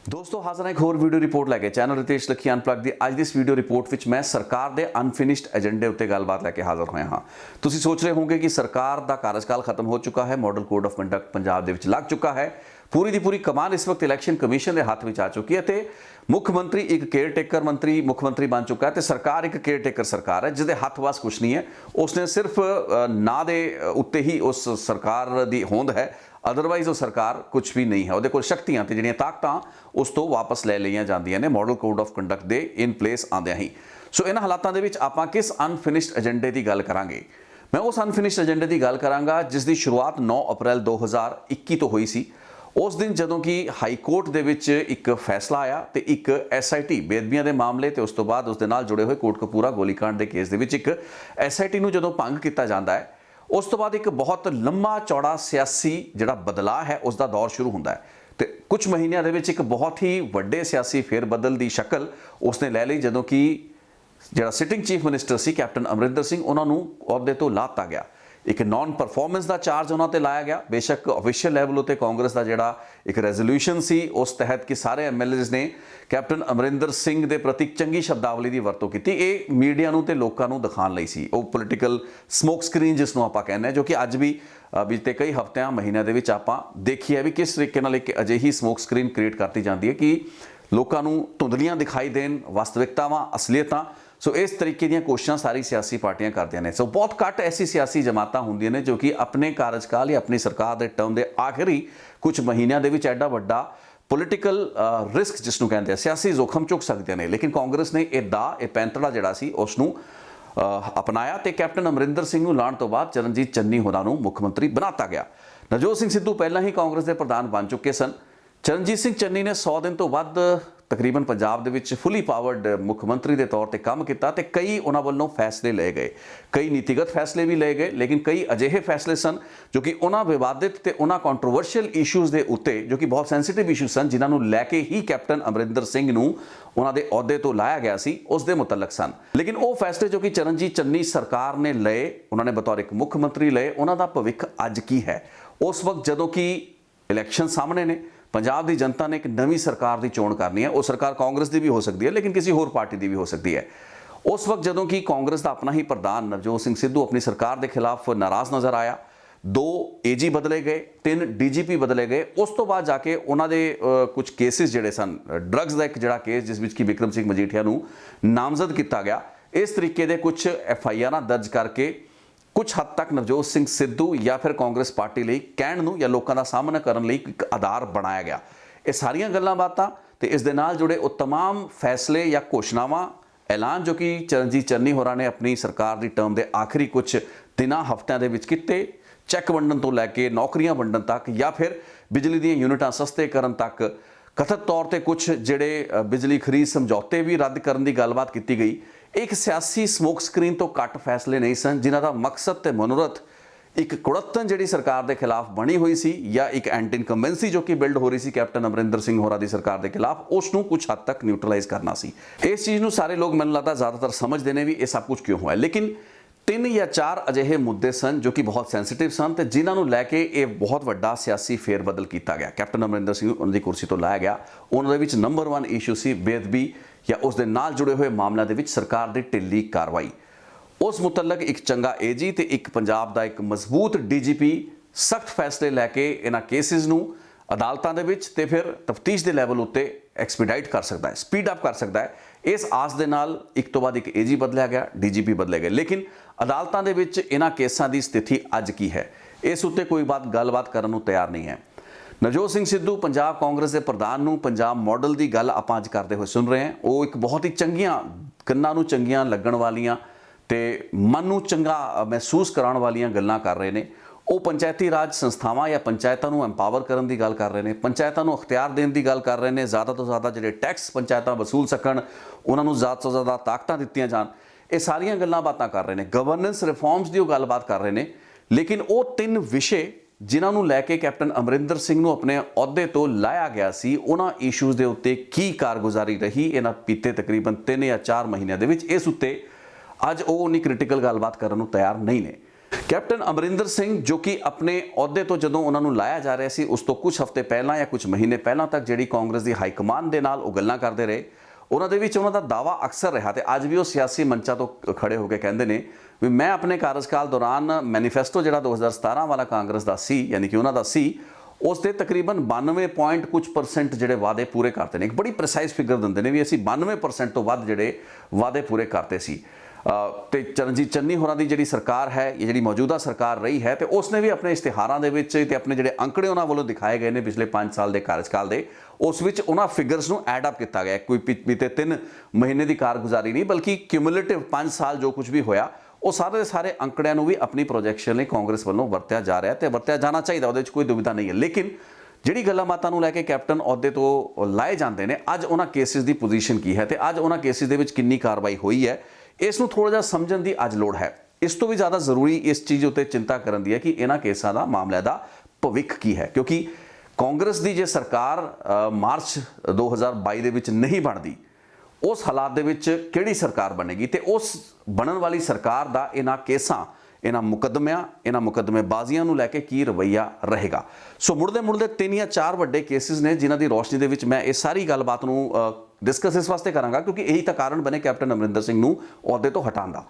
दोस्तों हाजिर एक होर वीडियो रिपोर्ट लैके चैनल रितेश लखी अनप्लग की अज दिस वीडियो रिपोर्ट विच मैं सरकार के अनफिनिश्ड एजेंडे उत्ते गलबात लैके हाजिर होया हाँ। तुसीं सोच रहे होंगे कि सरकार का कार्यकाल खत्म हो चुका है, model code of conduct Punjab दे विच लग चुका है, पूरी की पूरी कमान इस वक्त इलैक्शन कमीशन के हाथ में आ चुकी है, मुख्यमंत्री एक केयरटेकर मंत्री मुख्यमंत्री बन चुका है, तो सरकार एक केयरटेकर सरकार है जिसके हथ वस कुछ नहीं है। उसने सिर्फ ना दे उत्ते ही उस सरकार की होंद है, अदरवाइज वो सरकार कुछ भी नहीं है। वो शक्तियां तो जिहड़ियां ताकतां उस तो वापस ले लईआं जांदियां ने model code of conduct they in place आंदियां ही। सो इन्हां हालातां दे विच आपां किस अनफिनिश्ड एजेंडे की गल करांगे। मैं उस अनफिनिश्ड एजेंडे की गल करांगा जिस दी शुरुआत 9 अप्रैल 2021 तो हुई सी। उस दिन जदों कि हाई कोर्ट दे विच एक फैसला आया तो एक SIT बेदबियां दे मामले ते उस तो बाद उस दे नाल जुड़े हुए कोटकपूरा गोलीकांड के केस दे विच एक SIT नूं जदों भंग किया जाता है, उस तो बाद एक बहुत लंबा चौड़ा सियासी जिहड़ा बदलाव है उसका दौर शुरू होता है। तो कुछ महीनों के एक बहुत ही वड्डे सियासी फेरबदल की शक्ल उसने ले ली जदों कि जिहड़ा सिटिंग चीफ मिनिस्टर सी कैप्टन अमरिंदर सिंह उन्होंने अहुदे तो लाता गया। एक नॉन परफॉर्मेंस का चार्ज उन्होंने लाया गया। बेशक ऑफिशियल लैवल उत्ते कांग्रेस का जिहड़ा एक रेजोल्यूशन सी उस तहत कि सारे MLAs ने कैप्टन अमरिंदर सिंह के प्रति चंगी शब्दावली की वरतों की। ये मीडिया नूं ते लोकां नूं दिखाने लई सी, वो पोलिटिकल स्मोक स्क्रीन जिसनों आपां कहने हैं, जो कि अज भी बीते कई हफ्तियां महीनों के विच आपां देखी है भी किस तरीके नाल एक अजिही स्मोक स्क्रीन क्रिएट करती जाती है कि लोकां नूं धुंधलियां दिखाई देन वास्तविकतावां असलीयतां। सो इस तरीके दी कोशिशां सारी सियासी पार्टियां करदियां ने। सो बहुत घट ऐसी सियासी जमातां होंदियां ने जो कि अपने कार्यकाल या अपनी सरकार के टर्म के आखिरी कुछ महीनों के विच एडा वड्डा पोलिटिकल रिस्क जिसनों कहते हैं सियासी जोखम चुक सकते हैं। लेकिन कांग्रेस ने यह पैंतड़ा जिहड़ा सी उसनूं अपनाया तो कैप्टन अमरिंदर सिंह नूं लाण तो बाद चरणजीत चन्नी होरां नूं मुख्यमंत्री बनाता गया। नवजोत सिंह सिद्धू पहला ही कांग्रेस के प्रधान बन चुके सन। चरणजीत सिंह चन्नी ने 100 दिन तो वध तकरीबन पंजाब दे विच फुली पावर्ड मुख्यमंत्री के तौर पर काम किया तो कई उन्होंने वालों फैसले ले गए, कई नीतिगत फैसले भी ले गए, लेकिन कई अजिहे फैसले सन जो कि उन्होंने विवादित ते उन्होंने कॉन्ट्रोवर्शियल इशूज़ के उत्ते जो कि बहुत सेंसिटिव इशू सन जिन्होंने लैके ही कैप्टन अमरिंदर सिंह नूं उन्होंने अहुदे तो लाया गया सी उस दे मुतलक सन। लेकिन वो फैसले जो कि चरणजीत चन्नी सरकार ने लए, उन्होंने बतौर एक मुख्यमंत्री लए, उन्होंने भविख अज की है। उस वक्त जदों कि इलैक्शन सामने ने, पंजाब की जनता ने एक नवी सरकार की चोण करनी है। वो सरकार कांग्रेस की भी हो सकती है लेकिन किसी होर पार्टी की भी हो सकती है। उस वक्त जदों कि कांग्रेस का अपना ही प्रधान नवजोत सिंह सिद्धू अपनी सरकार के खिलाफ नाराज़ नज़र आया, 2 AG बदले गए, 3 DGP बदले गए। उस तो बाद जाके उन्होंने कुछ केसिस जिहड़े सन, ड्रग्स का एक जिहड़ा केस जिस विच कि विक्रम सिंह मजीठिया नूं नामजद किया गया, इस तरीके के कुछ FIR दर्ज करके कुछ हद तक नवजोत सिंह सिद्धू या फिर कांग्रेस पार्टी लिए कहण नूं या लोगों का सामना करने लई एक आधार बनाया गया। ये सारियां गल्लां बातां ते इस दे नाल जुड़े वो तमाम फैसले या घोषणावां ऐलान जो कि चरणजीत चन्नी होरां ने अपनी सरकार की टर्म के आखिरी कुछ दिनां हफ्तियां दे विच कीते, चैक वंडन तो लैके नौकरियां वंडन तक या फिर बिजली दी यूनिटां सस्ते करन तक, कथित तौर पर कुछ जिहड़े बिजली खरीद समझौते भी रद्द करने की गलबात की गई। एक सियासी स्मोक स्क्रीन तो घट फैसले नहीं सन जिन्हां दा मकसद ते मनोरथ एक कुड़त्तन जिहड़ी सरकार के खिलाफ बनी हुई सी या एक एंटी इनकम्बेंसी जो कि बिल्ड हो रही सी कैप्टन अमरिंदर सिंह होरां दी सरकार के खिलाफ, उसनूं कुछ हद तक न्यूट्रलाइज करना सी। इस चीज़ नूं सारे लोग मैनूं लगदा ज़्यादातर समझते हैं भी ये सब कुछ क्यों हुआ, लेकिन 3 या 4 अजिहे मुद्दे सन जो कि बहुत सेंसिटिव सन ते जिन्हां नूं लैके ये बहुत वड्डा सियासी फेरबदल किया गया। कैप्टन अमरिंदर सिंह उन्हां दी कुर्सी तो लाया गया। उन्हां दे विच नंबर 1 इशू सी बेदबी या उस दे नाल जुड़े हुए मामलों के सरकार की ढिली कार्रवाई। उस मुतलक एक चंगा AG ते एक पंजाब का एक मजबूत DGP सख्त फैसले लैके इन्हां केसिस नूं अदालतां दे विच ते फिर तफ्तीश के लैवल उत्ते एक्सपीडाइट कर सकता है, स्पीड अप कर सकता है। इस आस दे नाल एक तो बाद एक AG बदलिया गया, DGP बदले गए, लेकिन अदालतां दे विच इन्हां केसां की स्थिति अज की है इस उत्ते कोई गलबात करन नूं तैयार नहीं है। नवजोत सिंह सिद्धू पंजाब कांग्रेस के प्रधान नूं पंजाब मॉडल की गल आपां अज करते हुए सुन रहे हैं। वो एक बहुत ही चंगियां कन्नां नूं चंगियां लगण वालियां ते मन नूं चंगा महसूस कराउण वालियां गल्लां कर रहे हैं। वो पंचायती राज संस्थावां या पंचायतां नूं एम्पावर करन की गल कर रहे हैं, पंचायतां नूं अख्तियार देण की गल कर रहे हैं, ज़्यादा तो ज़्यादा जिहड़े टैक्स पंचायतां वसूल सकण, उन्हां नूं ज़्यादा तो ज़्यादा ताकतां दित्तियां जाण, ये सारियां गल्लां बातां कर रहे हैं। गवर्नेंस रिफॉर्म्स की गलबात कर रहे हैं। लेकिन वो 3 विषय जिन्होंने लैके कैप्टन अमरिंदर सिंह नूं अपने अहुदे तो लाया गया सी, उन्हां इशूज़ के उत्ते की कारगुजारी रही इन्हां बीते तकरीबन 3 या 4 महीनों के विच, इस उत्ते अज वो उन्नी क्रिटिकल गलबात करन नूं तैयार नहीं ने। ਕੈਪਟਨ ਅਮਰਿੰਦਰ ਸਿੰਘ ਜੋ ਕਿ ਆਪਣੇ ਅਹੁਦੇ ਤੋਂ ਜਦੋਂ ਉਹਨਾਂ ਨੂੰ ਲਾਇਆ ਜਾ ਰਿਹਾ ਸੀ ਉਸ ਤੋਂ ਕੁਝ ਹਫ਼ਤੇ ਪਹਿਲਾਂ ਜਾਂ ਕੁਝ ਮਹੀਨੇ ਪਹਿਲਾਂ ਤੱਕ ਜਿਹੜੀ ਕਾਂਗਰਸ ਦੀ ਹਾਈ ਕਮਾਂਡ ਦੇ ਨਾਲ ਉਹ ਗੱਲਾਂ ਕਰਦੇ ਰਹੇ, ਉਹਨਾਂ ਦੇ ਵਿੱਚ ਉਹਨਾਂ ਦਾ ਦਾਅਵਾ ਅਕਸਰ ਰਿਹਾ ਤੇ ਅੱਜ ਵੀ ਉਹ ਸਿਆਸੀ ਮੰਚਾਂ ਤੋਂ ਖੜੇ ਹੋ ਕੇ ਕਹਿੰਦੇ ਨੇ ਵੀ ਮੈਂ ਆਪਣੇ ਕਾਰਜਕਾਲ ਦੌਰਾਨ ਮੈਨੀਫੈਸਟੋ ਜਿਹੜਾ 2017 ਵਾਲਾ ਕਾਂਗਰਸ ਦਾ ਸੀ, ਯਾਨੀ ਕਿ ਉਹਨਾਂ ਦਾ ਸੀ, ਉਸ ਦੇ ਤਕਰੀਬਨ 92 ਕੁਝ % ਜਿਹੜੇ ਵਾਅਦੇ ਪੂਰੇ ਕਰਤੇ ਨੇ। ਇੱਕ ਬੜੀ ਪ੍ਰੀਸਾਈਜ਼ ਫਿਗਰ ਦਿੰਦੇ ਨੇ ਵੀ ਅਸੀਂ 92% ਤੋਂ ਵੱਧ ਜਿਹੜੇ ਵਾਅਦੇ ਪੂਰੇ ਕਰਤੇ ਸੀ। ਤੇ ਚਰਨਜੀਤ ਚੰਨੀ ਹੋਰਾਂ ਦੀ ਜਿਹੜੀ ਸਰਕਾਰ ਹੈ, ਇਹ ਜਿਹੜੀ ਮੌਜੂਦਾ ਸਰਕਾਰ ਰਹੀ ਹੈ, ਤੇ ਉਸਨੇ ਵੀ ਆਪਣੇ ਇਸ਼ਤਿਹਾਰਾਂ ਦੇ ਵਿੱਚ ਤੇ ਆਪਣੇ ਜਿਹੜੇ ਅੰਕੜੇ ਉਹਨਾਂ ਵੱਲੋਂ ਦਿਖਾਏ ਗਏ ਨੇ ਪਿਛਲੇ 5 ਸਾਲ ਦੇ ਕਾਰਜਕਾਲ ਦੇ, ਉਸ ਵਿੱਚ ਉਹਨਾਂ ਫਿਗਰਸ ਨੂੰ ਐਡ ਅਪ ਕੀਤਾ ਗਿਆ। ਕੋਈ ਬੀਤੇ 3 ਮਹੀਨੇ ਦੀ ਕਾਰਗੁਜ਼ਾਰੀ ਨਹੀਂ ਬਲਕਿ ਕਿਊਮੂਲੇਟਿਵ 5 ਸਾਲ ਜੋ ਕੁਝ ਵੀ ਹੋਇਆ ਉਹ ਸਾਰੇ ਦੇ ਸਾਰੇ ਅੰਕੜਿਆਂ ਨੂੰ ਵੀ ਆਪਣੀ ਪ੍ਰੋਜੈਕਸ਼ਨ ਲਈ ਕਾਂਗਰਸ ਵੱਲੋਂ ਵਰਤਿਆ ਜਾ ਰਿਹਾ ਤੇ ਵਰਤਿਆ ਜਾਣਾ ਚਾਹੀਦਾ, ਉਹਦੇ ਵਿੱਚ ਕੋਈ ਦੁਵਿਧਾ ਨਹੀਂ ਹੈ। ਲੇਕਿਨ ਜਿਹੜੀ ਗੱਲਾਂ ਬਾਤਾਂ ਨੂੰ ਲੈ ਕੇ ਕੈਪਟਨ ਅਹੁਦੇ ਤੋਂ ਲਾਏ ਜਾਂਦੇ ਨੇ, ਅੱਜ ਉਹਨਾਂ ਕੇਸਿਸ ਦੀ ਪੋਜੀਸ਼ਨ ਕੀ ਹੈ ਤੇ ਅੱਜ ਉਹਨਾਂ ਕੇਸਿਸ ਦੇ ਵਿੱਚ ਕਿੰਨੀ ਕਾਰਵਾਈ ਹੋਈ ਹੈ, ਇਸ ਨੂੰ ਥੋੜਾ ਜਿਹਾ ਸਮਝਣ ਦੀ ਅੱਜ ਲੋੜ ਹੈ। ਇਸ ਤੋਂ ਵੀ ਜ਼ਿਆਦਾ ਜ਼ਰੂਰੀ ਇਸ ਚੀਜ਼ ਉੱਤੇ ਚਿੰਤਾ ਕਰਨ ਦੀ ਹੈ ਕਿ ਇਹਨਾਂ ਕੇਸਾਂ ਦਾ ਮਾਮਲਿਆਂ ਦਾ ਭਵਿੱਖ ਕੀ ਹੈ, ਕਿਉਂਕਿ ਕਾਂਗਰਸ ਦੀ ਜੇ ਸਰਕਾਰ ਮਾਰਚ 2022 ਦੇ ਵਿੱਚ ਨਹੀਂ ਬਣਦੀ, ਉਸ ਹਾਲਾਤ ਦੇ ਵਿੱਚ ਕਿਹੜੀ ਸਰਕਾਰ ਬਣੇਗੀ ਤੇ ਉਸ ਬਣਨ ਵਾਲੀ ਸਰਕਾਰ ਦਾ ਇਹਨਾਂ ਕੇਸਾਂ, ਇਹਨਾਂ ਮੁਕੱਦਮਿਆਂ, ਇਹਨਾਂ ਮੁਕੱਦਮੇਬਾਜ਼ੀਆਂ ਨੂੰ ਲੈ ਕੇ ਕੀ ਰਵੱਈਆ ਰਹੇਗਾ। ਸੋ ਮੁੜਦੇ 3 ਜਾਂ 4 ਵੱਡੇ ਕੇਸਿਸ ਨੇ ਜਿਨ੍ਹਾਂ ਦੀ ਰੋਸ਼ਨੀ ਦੇ ਵਿੱਚ ਮੈਂ ਇਹ ਸਾਰੀ ਗੱਲਬਾਤ ਨੂੰ ਡਿਸਕਸ ਇਸ ਵਾਸਤੇ ਕਰਾਂਗਾ ਕਿਉਂਕਿ ਇਹੀ ਤਾਂ ਕਾਰਨ ਬਣੇ ਕੈਪਟਨ ਅਮਰਿੰਦਰ ਸਿੰਘ ਨੂੰ ਅਹੁਦੇ ਤੋਂ ਹਟਾਉਣ ਦਾ।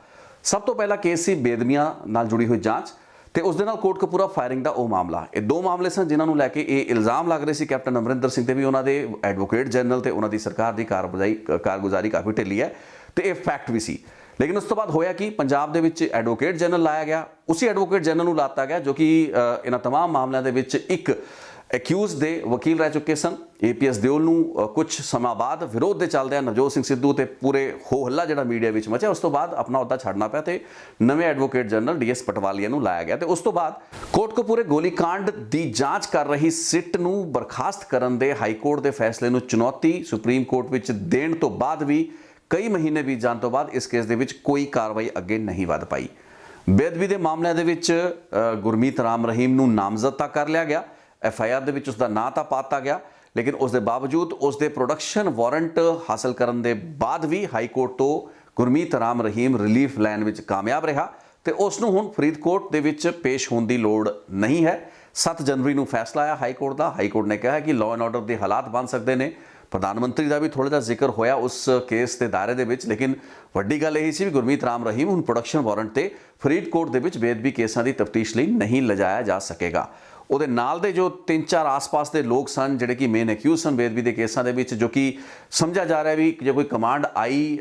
ਸਭ ਤੋਂ ਪਹਿਲਾ ਕੇਸ ਸੀ ਬੇਦਮੀਆਂ ਨਾਲ ਜੁੜੀ ਹੋਈ ਜਾਂਚ ਤੇ ਉਸ ਦੇ ਨਾਲ ਕੋਟਕਪੂਰਾ ਫਾਇਰਿੰਗ ਦਾ ਉਹ ਮਾਮਲਾ। ਇਹ 2 ਮਾਮਲੇ ਸਨ ਜਿਨ੍ਹਾਂ ਨੂੰ ਲੈ ਕੇ ਇਹ ਇਲਜ਼ਾਮ ਲੱਗ ਰਹੇ ਸੀ ਕੈਪਟਨ ਅਮਰਿੰਦਰ ਸਿੰਘ ਤੇ ਵੀ ਉਹਨਾਂ ਦੇ ਐਡਵੋਕੇਟ ਜਨਰਲ ਤੇ ਉਹਨਾਂ ਦੀ ਸਰਕਾਰ ਦੀ ਕਾਰਗੁਜ਼ਾਰੀ ਕਾਫੀ ਢਿੱਲੀ ਹੈ ਤੇ ਇਹ ਫੈਕਟ ਵੀ ਸੀ। ਲੇਕਿਨ ਉਸ ਤੋਂ ਬਾਅਦ ਹੋਇਆ ਕਿ ਪੰਜਾਬ ਦੇ ਵਿੱਚ ਐਡਵੋਕੇਟ ਜਨਰਲ ਲਾਇਆ ਗਿਆ, ਉਸੇ ਐਡਵੋਕੇਟ ਜਨਰਲ ਨੂੰ ਲਾਤਾ ਗਿਆ ਜੋ ਕਿ ਇਹਨਾਂ तमाम ਮਾਮਲਿਆਂ ਦੇ ਵਿੱਚ ਇੱਕ ਐਕਿਊਜ਼ ਦੇ ਵਕੀਲ ਰਹਿ ਚੁੱਕੇ ਸਨ। APS ਦਿਓਲ ਨੂੰ ਕੁਝ ਸਮਾਂ ਬਾਅਦ ਵਿਰੋਧ ਦੇ ਚੱਲਦਿਆਂ ਨਵਜੋਤ ਸਿੰਘ ਸਿੱਧੂ ਤੇ ਪੂਰੇ ਹੋ ਹੱਲਾ ਜਿਹੜਾ ਮੀਡੀਆ ਵਿੱਚ ਮਚਿਆ, ਉਸ ਤੋਂ ਬਾਅਦ ਆਪਣਾ ਅਹੁਦਾ ਛੱਡਣਾ ਪਿਆ ਤੇ ਨਵੇਂ ਐਡਵੋਕੇਟ ਜਨਰਲ DS ਪਟਵਾਲੀਆ ਨੂੰ ਲਾਇਆ ਗਿਆ ਤੇ ਉਸ ਤੋਂ ਬਾਅਦ ਕੋਟਕਪੂਰੇ ਗੋਲੀकांड ਦੀ ਜਾਂਚ ਕਰ ਰਹੀ ਸਿੱਟ ਨੂੰ ਬਰਖਾਸਤ ਕਰਨ ਦੇ ਹਾਈ ਕੋਰਟ ਦੇ ਫੈਸਲੇ ਨੂੰ ਚੁਣੌਤੀ ਸੁਪਰੀਮ ਕੋਰਟ ਵਿੱਚ ਦੇਣ ਤੋਂ ਬਾਅਦ ਵੀ ਕਈ ਮਹੀਨੇ ਬੀਤ ਜਾਣ ਤੋਂ ਬਾਅਦ ਇਸ ਕੇਸ ਦੇ ਵਿੱਚ ਕੋਈ ਕਾਰਵਾਈ ਅੱਗੇ ਨਹੀਂ ਵਧ ਪਾਈ। ਬੇਅਦਬੀ ਦੇ ਮਾਮਲਿਆਂ ਦੇ ਵਿੱਚ ਗੁਰਮੀਤ ਰਾਮ ਰਹੀਮ ਨੂੰ ਨਾਮਜ਼ਦ ਤਾਂ ਕਰ ਲਿਆ ਗਿਆ, FIR ਦੇ ਵਿੱਚ ਉਸ ਦਾ ਨਾਂ ਤਾਂ ਪਾਤਾ ਗਿਆ, ਲੇਕਿਨ ਉਸ ਦੇ ਬਾਵਜੂਦ ਉਸ ਦੇ ਪ੍ਰੋਡਕਸ਼ਨ ਵਾਰੰਟ ਹਾਸਲ ਕਰਨ ਦੇ ਬਾਅਦ ਵੀ ਹਾਈ ਕੋਰਟ ਤੋਂ ਗੁਰਮੀਤ ਰਾਮ ਰਹੀਮ ਰਿਲੀਫ ਲੈਣ ਵਿੱਚ ਕਾਮਯਾਬ ਰਿਹਾ ਤੇ ਉਸ ਨੂੰ ਹੁਣ ਫਰੀਦਕੋਟ ਦੇ ਵਿੱਚ ਪੇਸ਼ ਹੋਣ ਦੀ ਲੋੜ ਨਹੀਂ ਹੈ। 7 ਜਨਵਰੀ ਨੂੰ ਫੈਸਲਾ ਆਇਆ ਹਾਈ ਕੋਰਟ ਦਾ। ਹਾਈ ਕੋਰਟ ਨੇ ਕਿਹਾ ਕਿ ਲਾਅ ਐਂਡ ਆਰਡਰ ਦੇ ਹਾਲਾਤ ਬਣ ਸਕਦੇ ਨੇ। ਪ੍ਰਧਾਨ ਮੰਤਰੀ ਦਾ ਵੀ ਥੋੜਾ ਜਿਹਾ ਜ਼ਿਕਰ ਹੋਇਆ ਉਸ ਕੇਸ ਦੇ ਦਾਇਰੇ ਦੇ ਵਿੱਚ, ਲੇਕਿਨ ਵੱਡੀ ਗੱਲ ਇਹ ਸੀ ਵੀ ਗੁਰਮੀਤ ਰਾਮ ਰਹੀਮ ਹੁਣ ਪ੍ਰੋਡਕਸ਼ਨ ਵਾਰੰਟ ਤੇ ਫਰੀਦਕੋਟ ਦੇ ਵਿੱਚ ਬੇਅਦਬੀ ਕੇਸਾਂ ਦੀ ਤਫਤੀਸ਼ ਲਈ ਨਹੀਂ ਲਿਜਾਇਆ ਜਾ ਸਕੇਗਾ। ਉਹਦੇ ਨਾਲ ਦੇ ਜੋ 3-4 ਆਸ-ਪਾਸ ਦੇ ਲੋਕ ਸਨ ਜਿਹੜੇ ਕਿ ਮੇਨ ਐਕਿਊਜ਼ ਸਨ ਬੇਅਦਬੀ ਦੇ ਕੇਸਾਂ ਦੇ ਵਿੱਚ, ਜੋ ਕਿ ਸਮਝਿਆ ਜਾ ਰਿਹਾ ਵੀ ਜੇ ਕੋਈ ਕਮਾਂਡ ਆਈ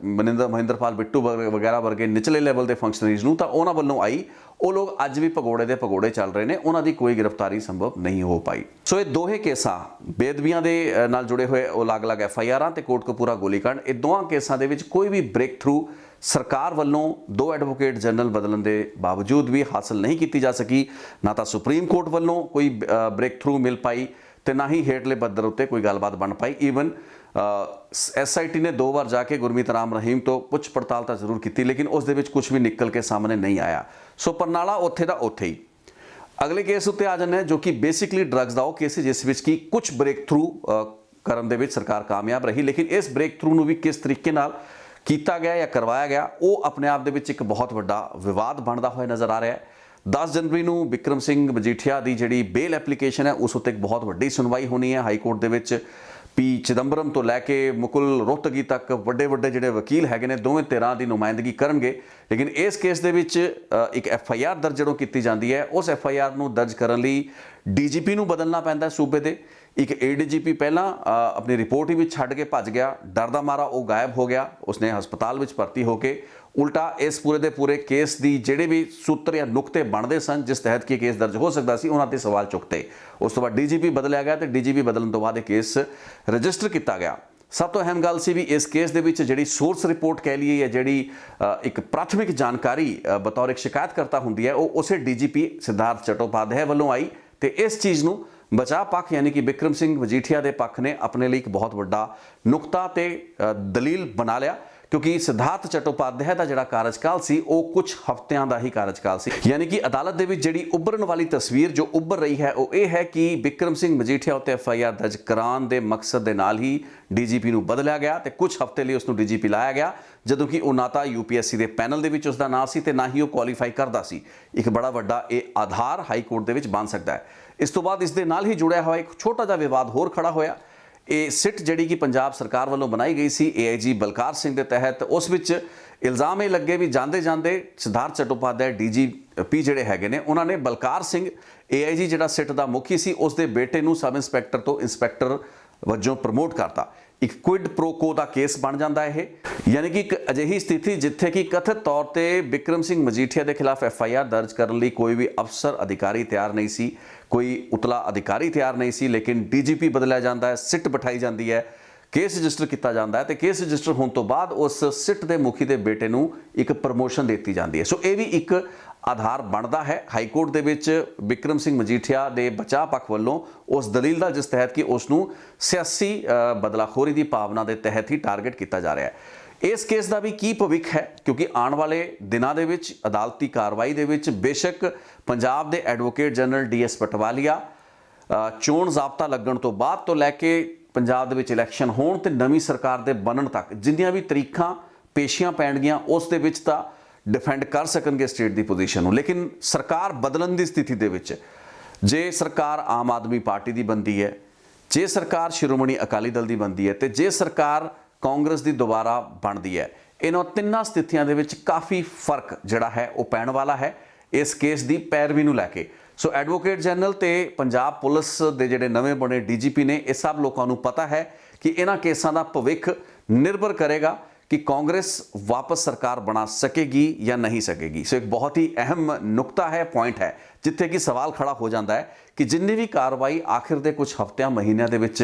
ਮਹਿੰਦਰਪਾਲ ਬਿੱਟੂ ਵਗੈਰਾ ਵਰਗੇ ਨਿਚਲੇ ਲੈਵਲ ਦੇ ਫੰਕਸ਼ਨਰੀਜ਼ ਨੂੰ ਤਾਂ ਉਹਨਾਂ ਵੱਲੋਂ ਆਈ, ਉਹ ਲੋਕ ਅੱਜ ਵੀ ਭਗੌੜੇ ਦੇ ਭਗੌੜੇ ਚੱਲ ਰਹੇ ਨੇ, ਉਹਨਾਂ ਦੀ ਕੋਈ ਗ੍ਰਿਫਤਾਰੀ ਸੰਭਵ ਨਹੀਂ ਹੋ ਪਾਈ। ਸੋ ਇਹ ਦੋਹੇ ਕੇਸਾਂ ਬੇਅਦਬੀਆਂ ਦੇ ਨਾਲ ਜੁੜੇ ਹੋਏ ਅਲੱਗ-ਅਲੱਗ FIRਾਂ ਤੇ ਕੋਟਕਪੂਰਾ ਗੋਲੀकांड, ਇਹ ਦੋਹਾਂ ਕੇਸਾਂ ਦੇ ਵਿੱਚ ਕੋਈ ਵੀ ਬ੍ਰੇਕ ਥਰੂ ਸਰਕਾਰ ਵੱਲੋਂ 2 ਐਡਵੋਕੇਟ ਜਨਰਲ ਬਦਲਣ ਦੇ ਬਾਵਜੂਦ ਵੀ ਹਾਸਲ ਨਹੀਂ ਕੀਤੀ ਜਾ ਸਕੀ। ਨਾ ਤਾਂ ਸੁਪਰੀਮ ਕੋਰਟ ਵੱਲੋਂ ਕੋਈ ਬ੍ਰੇਕ ਥਰੂ ਮਿਲ ਪਾਈ ਤੇ ਨਾ ਹੀ ਹੇਠਲੇ ਪੱਧਰ ਉੱਤੇ ਕੋਈ ਗੱਲਬਾਤ ਬਣ ਪਾਈ। ਈਵਨ SIT ਨੇ 2 ਵਾਰ ਜਾ ਕੇ ਗੁਰਮੀਤ ਰਾਮ ਰਹੀਮ ਤੋਂ ਪੁੱਛ ਪੜਤਾਲ ਤਾਂ ਜ਼ਰੂਰ ਕੀਤੀ, ਲੇਕਿਨ ਉਸ ਦੇ ਵਿੱਚ ਕੁਝ ਵੀ ਨਿਕਲ ਕੇ ਸਾਹਮਣੇ ਨਹੀਂ ਆਇਆ। ਸੋ ਪਰਨਾਲਾ ਉੱਥੇ ਦਾ ਉੱਥੇ ਹੀ। ਅਗਲੇ ਕੇਸ ਉੱਤੇ ਆ ਜਾਂਦੇ ਹਾਂ ਜੋ ਕਿ ਬੇਸਿਕਲੀ ਡਰੱਗਸ ਦਾ ਉਹ ਕੇਸ ਹੈ ਜਿਸ ਵਿੱਚ ਕਿ ਕੁਝ ਬ੍ਰੇਕ ਥਰੂ ਕਰਨ ਦੇ ਵਿੱਚ ਸਰਕਾਰ ਕਾਮਯਾਬ ਰਹੀ, ਲੇਕਿਨ ਇਸ ਬ੍ਰੇਕ ਥਰੂ ਨੂੰ ਵੀ ਕਿਸ ਤਰੀਕੇ ਨਾਲ ਕੀਤਾ ਗਿਆ ਜਾਂ ਕਰਵਾਇਆ ਗਿਆ ਉਹ ਆਪਣੇ ਆਪ ਦੇ ਵਿੱਚ ਇੱਕ ਬਹੁਤ ਵੱਡਾ ਵਿਵਾਦ ਬਣਦਾ ਹੋਇਆ ਨਜ਼ਰ ਆ ਰਿਹਾ ਹੈ। 10 ਜਨਵਰੀ ਨੂੰ ਬਿਕਰਮ ਸਿੰਘ ਮਜੀਠੀਆ ਦੀ ਜਿਹੜੀ ਬੇਲ ਐਪਲੀਕੇਸ਼ਨ ਹੈ ਉਸ ਉੱਤੇ ਇੱਕ ਬਹੁਤ ਵੱਡੀ ਸੁਣਵਾਈ ਹੋਣੀ ਹੈ ਹਾਈ ਕੋਰਟ ਦੇ ਵਿੱਚ। P ਚਿਦੰਬਰਮ ਤੋਂ ਲੈ ਕੇ ਮੁਕੁਲ ਰੋਹਤਗੀ ਤੱਕ ਵੱਡੇ ਜਿਹੜੇ ਵਕੀਲ ਹੈਗੇ ਨੇ ਦੋਵੇਂ ਧਿਰਾਂ ਦੀ ਨੁਮਾਇੰਦਗੀ ਕਰਨਗੇ। ਲੇਕਿਨ ਇਸ ਕੇਸ ਦੇ ਵਿੱਚ ਇੱਕ FIR ਦਰਜ ਜਦੋਂ ਕੀਤੀ ਜਾਂਦੀ ਹੈ ਉਸ FIR ਨੂੰ ਦਰਜ ਕਰਨ ਲਈ DGP ਨੂੰ ਬਦਲਣਾ ਪੈਂਦਾ ਸੂਬੇ ਦੇ। ਇੱਕ ADGP ਪਹਿਲਾਂ ਆਪਣੀ ਰਿਪੋਰਟ ਹੀ ਵਿੱਚ ਛੱਡ ਕੇ ਭੱਜ ਗਿਆ, ਡਰ ਦਾ ਮਾਰਾ ਉਹ ਗਾਇਬ ਹੋ ਗਿਆ, ਉਸਨੇ ਹਸਪਤਾਲ ਵਿੱਚ ਭਰਤੀ ਹੋ ਕੇ ਉਲਟਾ ਇਸ ਪੂਰੇ ਦੇ ਪੂਰੇ ਕੇਸ ਦੀ ਜਿਹੜੇ ਵੀ ਸੂਤਰ ਜਾਂ ਨੁਕਤੇ ਬਣਦੇ ਸਨ ਜਿਸ ਤਹਿਤ ਕਿ ਕੇਸ ਦਰਜ ਹੋ ਸਕਦਾ ਸੀ ਉਹਨਾਂ ਤੇ ਸਵਾਲ ਚੁੱਕਤੇ। ਉਸ ਤੋਂ ਬਾਅਦ DGP ਬਦਲਿਆ ਗਿਆ ਤੇ DGP ਬਦਲਣ ਤੋਂ ਬਾਅਦ ਇਹ ਕੇਸ ਰਜਿਸਟਰ ਕੀਤਾ ਗਿਆ। ਸਭ ਤੋਂ ਅਹਿਮ ਗੱਲ ਸੀ ਵੀ ਇਸ ਕੇਸ ਦੇ ਵਿੱਚ ਜਿਹੜੀ ਸੋਰਸ ਰਿਪੋਰਟ ਕਹਿ ਲਈਏ ਜਾਂ ਜਿਹੜੀ ਇੱਕ ਪ੍ਰਾਥਮਿਕ ਜਾਣਕਾਰੀ ਬਤੌਰ ਇੱਕ ਸ਼ਿਕਾਇਤਕਰਤਾ ਹੁੰਦੀ ਹੈ ਉਹ ਉਸੇ DGP ਸਿਧਾਰਥ ਚਟੋਪਾਧਿਆਏ ਵੱਲੋਂ ਆਈ ਤੇ ਇਸ ਚੀਜ਼ ਨੂੰ ਬਚਾਅ ਪੱਖ ਯਾਨੀ ਕਿ ਬਿਕਰਮ ਸਿੰਘ ਮਜੀਠੀਆ ਦੇ ਪੱਖ ਨੇ ਆਪਣੇ ਲਈ ਇੱਕ ਬਹੁਤ ਵੱਡਾ ਨੁਕਤਾ ਤੇ ਦਲੀਲ ਬਣਾ ਲਿਆ क्योंकि सिद्धार्थ चट्टोपाध्याय का जिहड़ा कार्यकाल सी वो कुछ हफ्तियां का ही कार्यकाल सी। यानी कि अदालत दे विच जिहड़ी उभरन वाली तस्वीर जो उभर रही है वो ये है कि बिक्रम सिंह मजीठिया उत्ते FIR दर्ज कराने के मकसद के नाल ही DGP नूं बदलिया गया ते कुछ हफ्ते लिए उसनूं DGP लाया गया, जदों कि वो ना तो UPSC के पैनल दे विच उसदा नाम सी ते ना ही वो क्वालीफाई करदा सी। एक बड़ा वड्डा ये आधार हाई कोर्ट दे विच बन सकता है। इस तो बाद इस दे नाल ही जुड़िया हुआ एक छोटा जिहा विवाद होर खड़ा होया। ये सिट जिहड़ी कि पंजाब सरकार वालों बनाई गई सी AIG बलकार सिंह के तहत, उस विच इल्ज़ाम ये लगे भी जाते जाते सिद्धार्थ चट्टोपाध्याय DGP जिहड़े हैगे ने उन्होंने बलकार सिंह AIG जिहड़ा सिट का मुखी सी उसके बेटे नूं सब इंस्पैक्टर तो इंस्पैक्टर वजों प्रमोट करता। एक क्विड प्रो को का केस बन जाता है। यानी कि एक अजिही स्थिति जिथे कि कथित तौर पर बिक्रम सिंह मजीठिया के खिलाफ FIR दर्ज करने लई कोई भी अफसर अधिकारी तैयार नहीं सी, कोई उतला अधिकारी तैयार नहीं सी, लेकिन DGP बदलिया जाता है, सिट बिठाई जाती है, केस रजिस्टर किया जाता है तो केस रजिस्टर होने तो बाद उस सिट के मुखी के बेटे नूं एक प्रमोशन दी जाती है। सो ये भी एक आधार बनता है। हाई कोर्ट दे विच बिक्रम सिंह मजीठिया के बचाव पक्ष वालों उस दलील का जिस तहत कि उसनूं सियासी बदलाखोरी की भावना के तहत ही टारगेट किया जा रहा है। इस केस का भी की भविख है, क्योंकि आने वाले दिनों के विच अदालती कार्रवाई दे विच बेशक पंजाब के एडवोकेट जनरल DS पटवालिया चोण जाब्ता लगन तो बाद तो लैके पंजाब दे विच इलैक्शन होण ते नवीं सरकार दे बनन तक जिन्नियां भी तरीखां पेशियां पैणगियां उस दे विच तां डिफेंड कर सकणगे स्टेट की पोजीशन नूं। लेकिन सरकार बदलन की स्थिति दे विच जे सरकार आम आदमी पार्टी की बनती है, जे सरकार शिरोमणी अकाली दल की बनती है तो जे सरकार कांग्रेस की दोबारा बनती है, इन्हों तिन्ना स्थितियों के काफ़ी फर्क जिहड़ा है वो पैण वाला है इस केस की पैरवी नूं लैके। सो एडवोकेट जनरल ते पंजाब पुलिस के जिहड़े नवें बने DGP ने, इस सब लोगों को पता है कि इन्हां केसां दा भविख निर्भर करेगा कि कांग्रेस वापस सरकार बना सकेगी या नहीं सकेगी। सो एक बहुत ही अहम नुकता है, पॉइंट है, जिथे कि सवाल खड़ा हो जाता है कि जिन्नी भी कार्रवाई आखिर के कुछ हफ्तियां महीनों के विच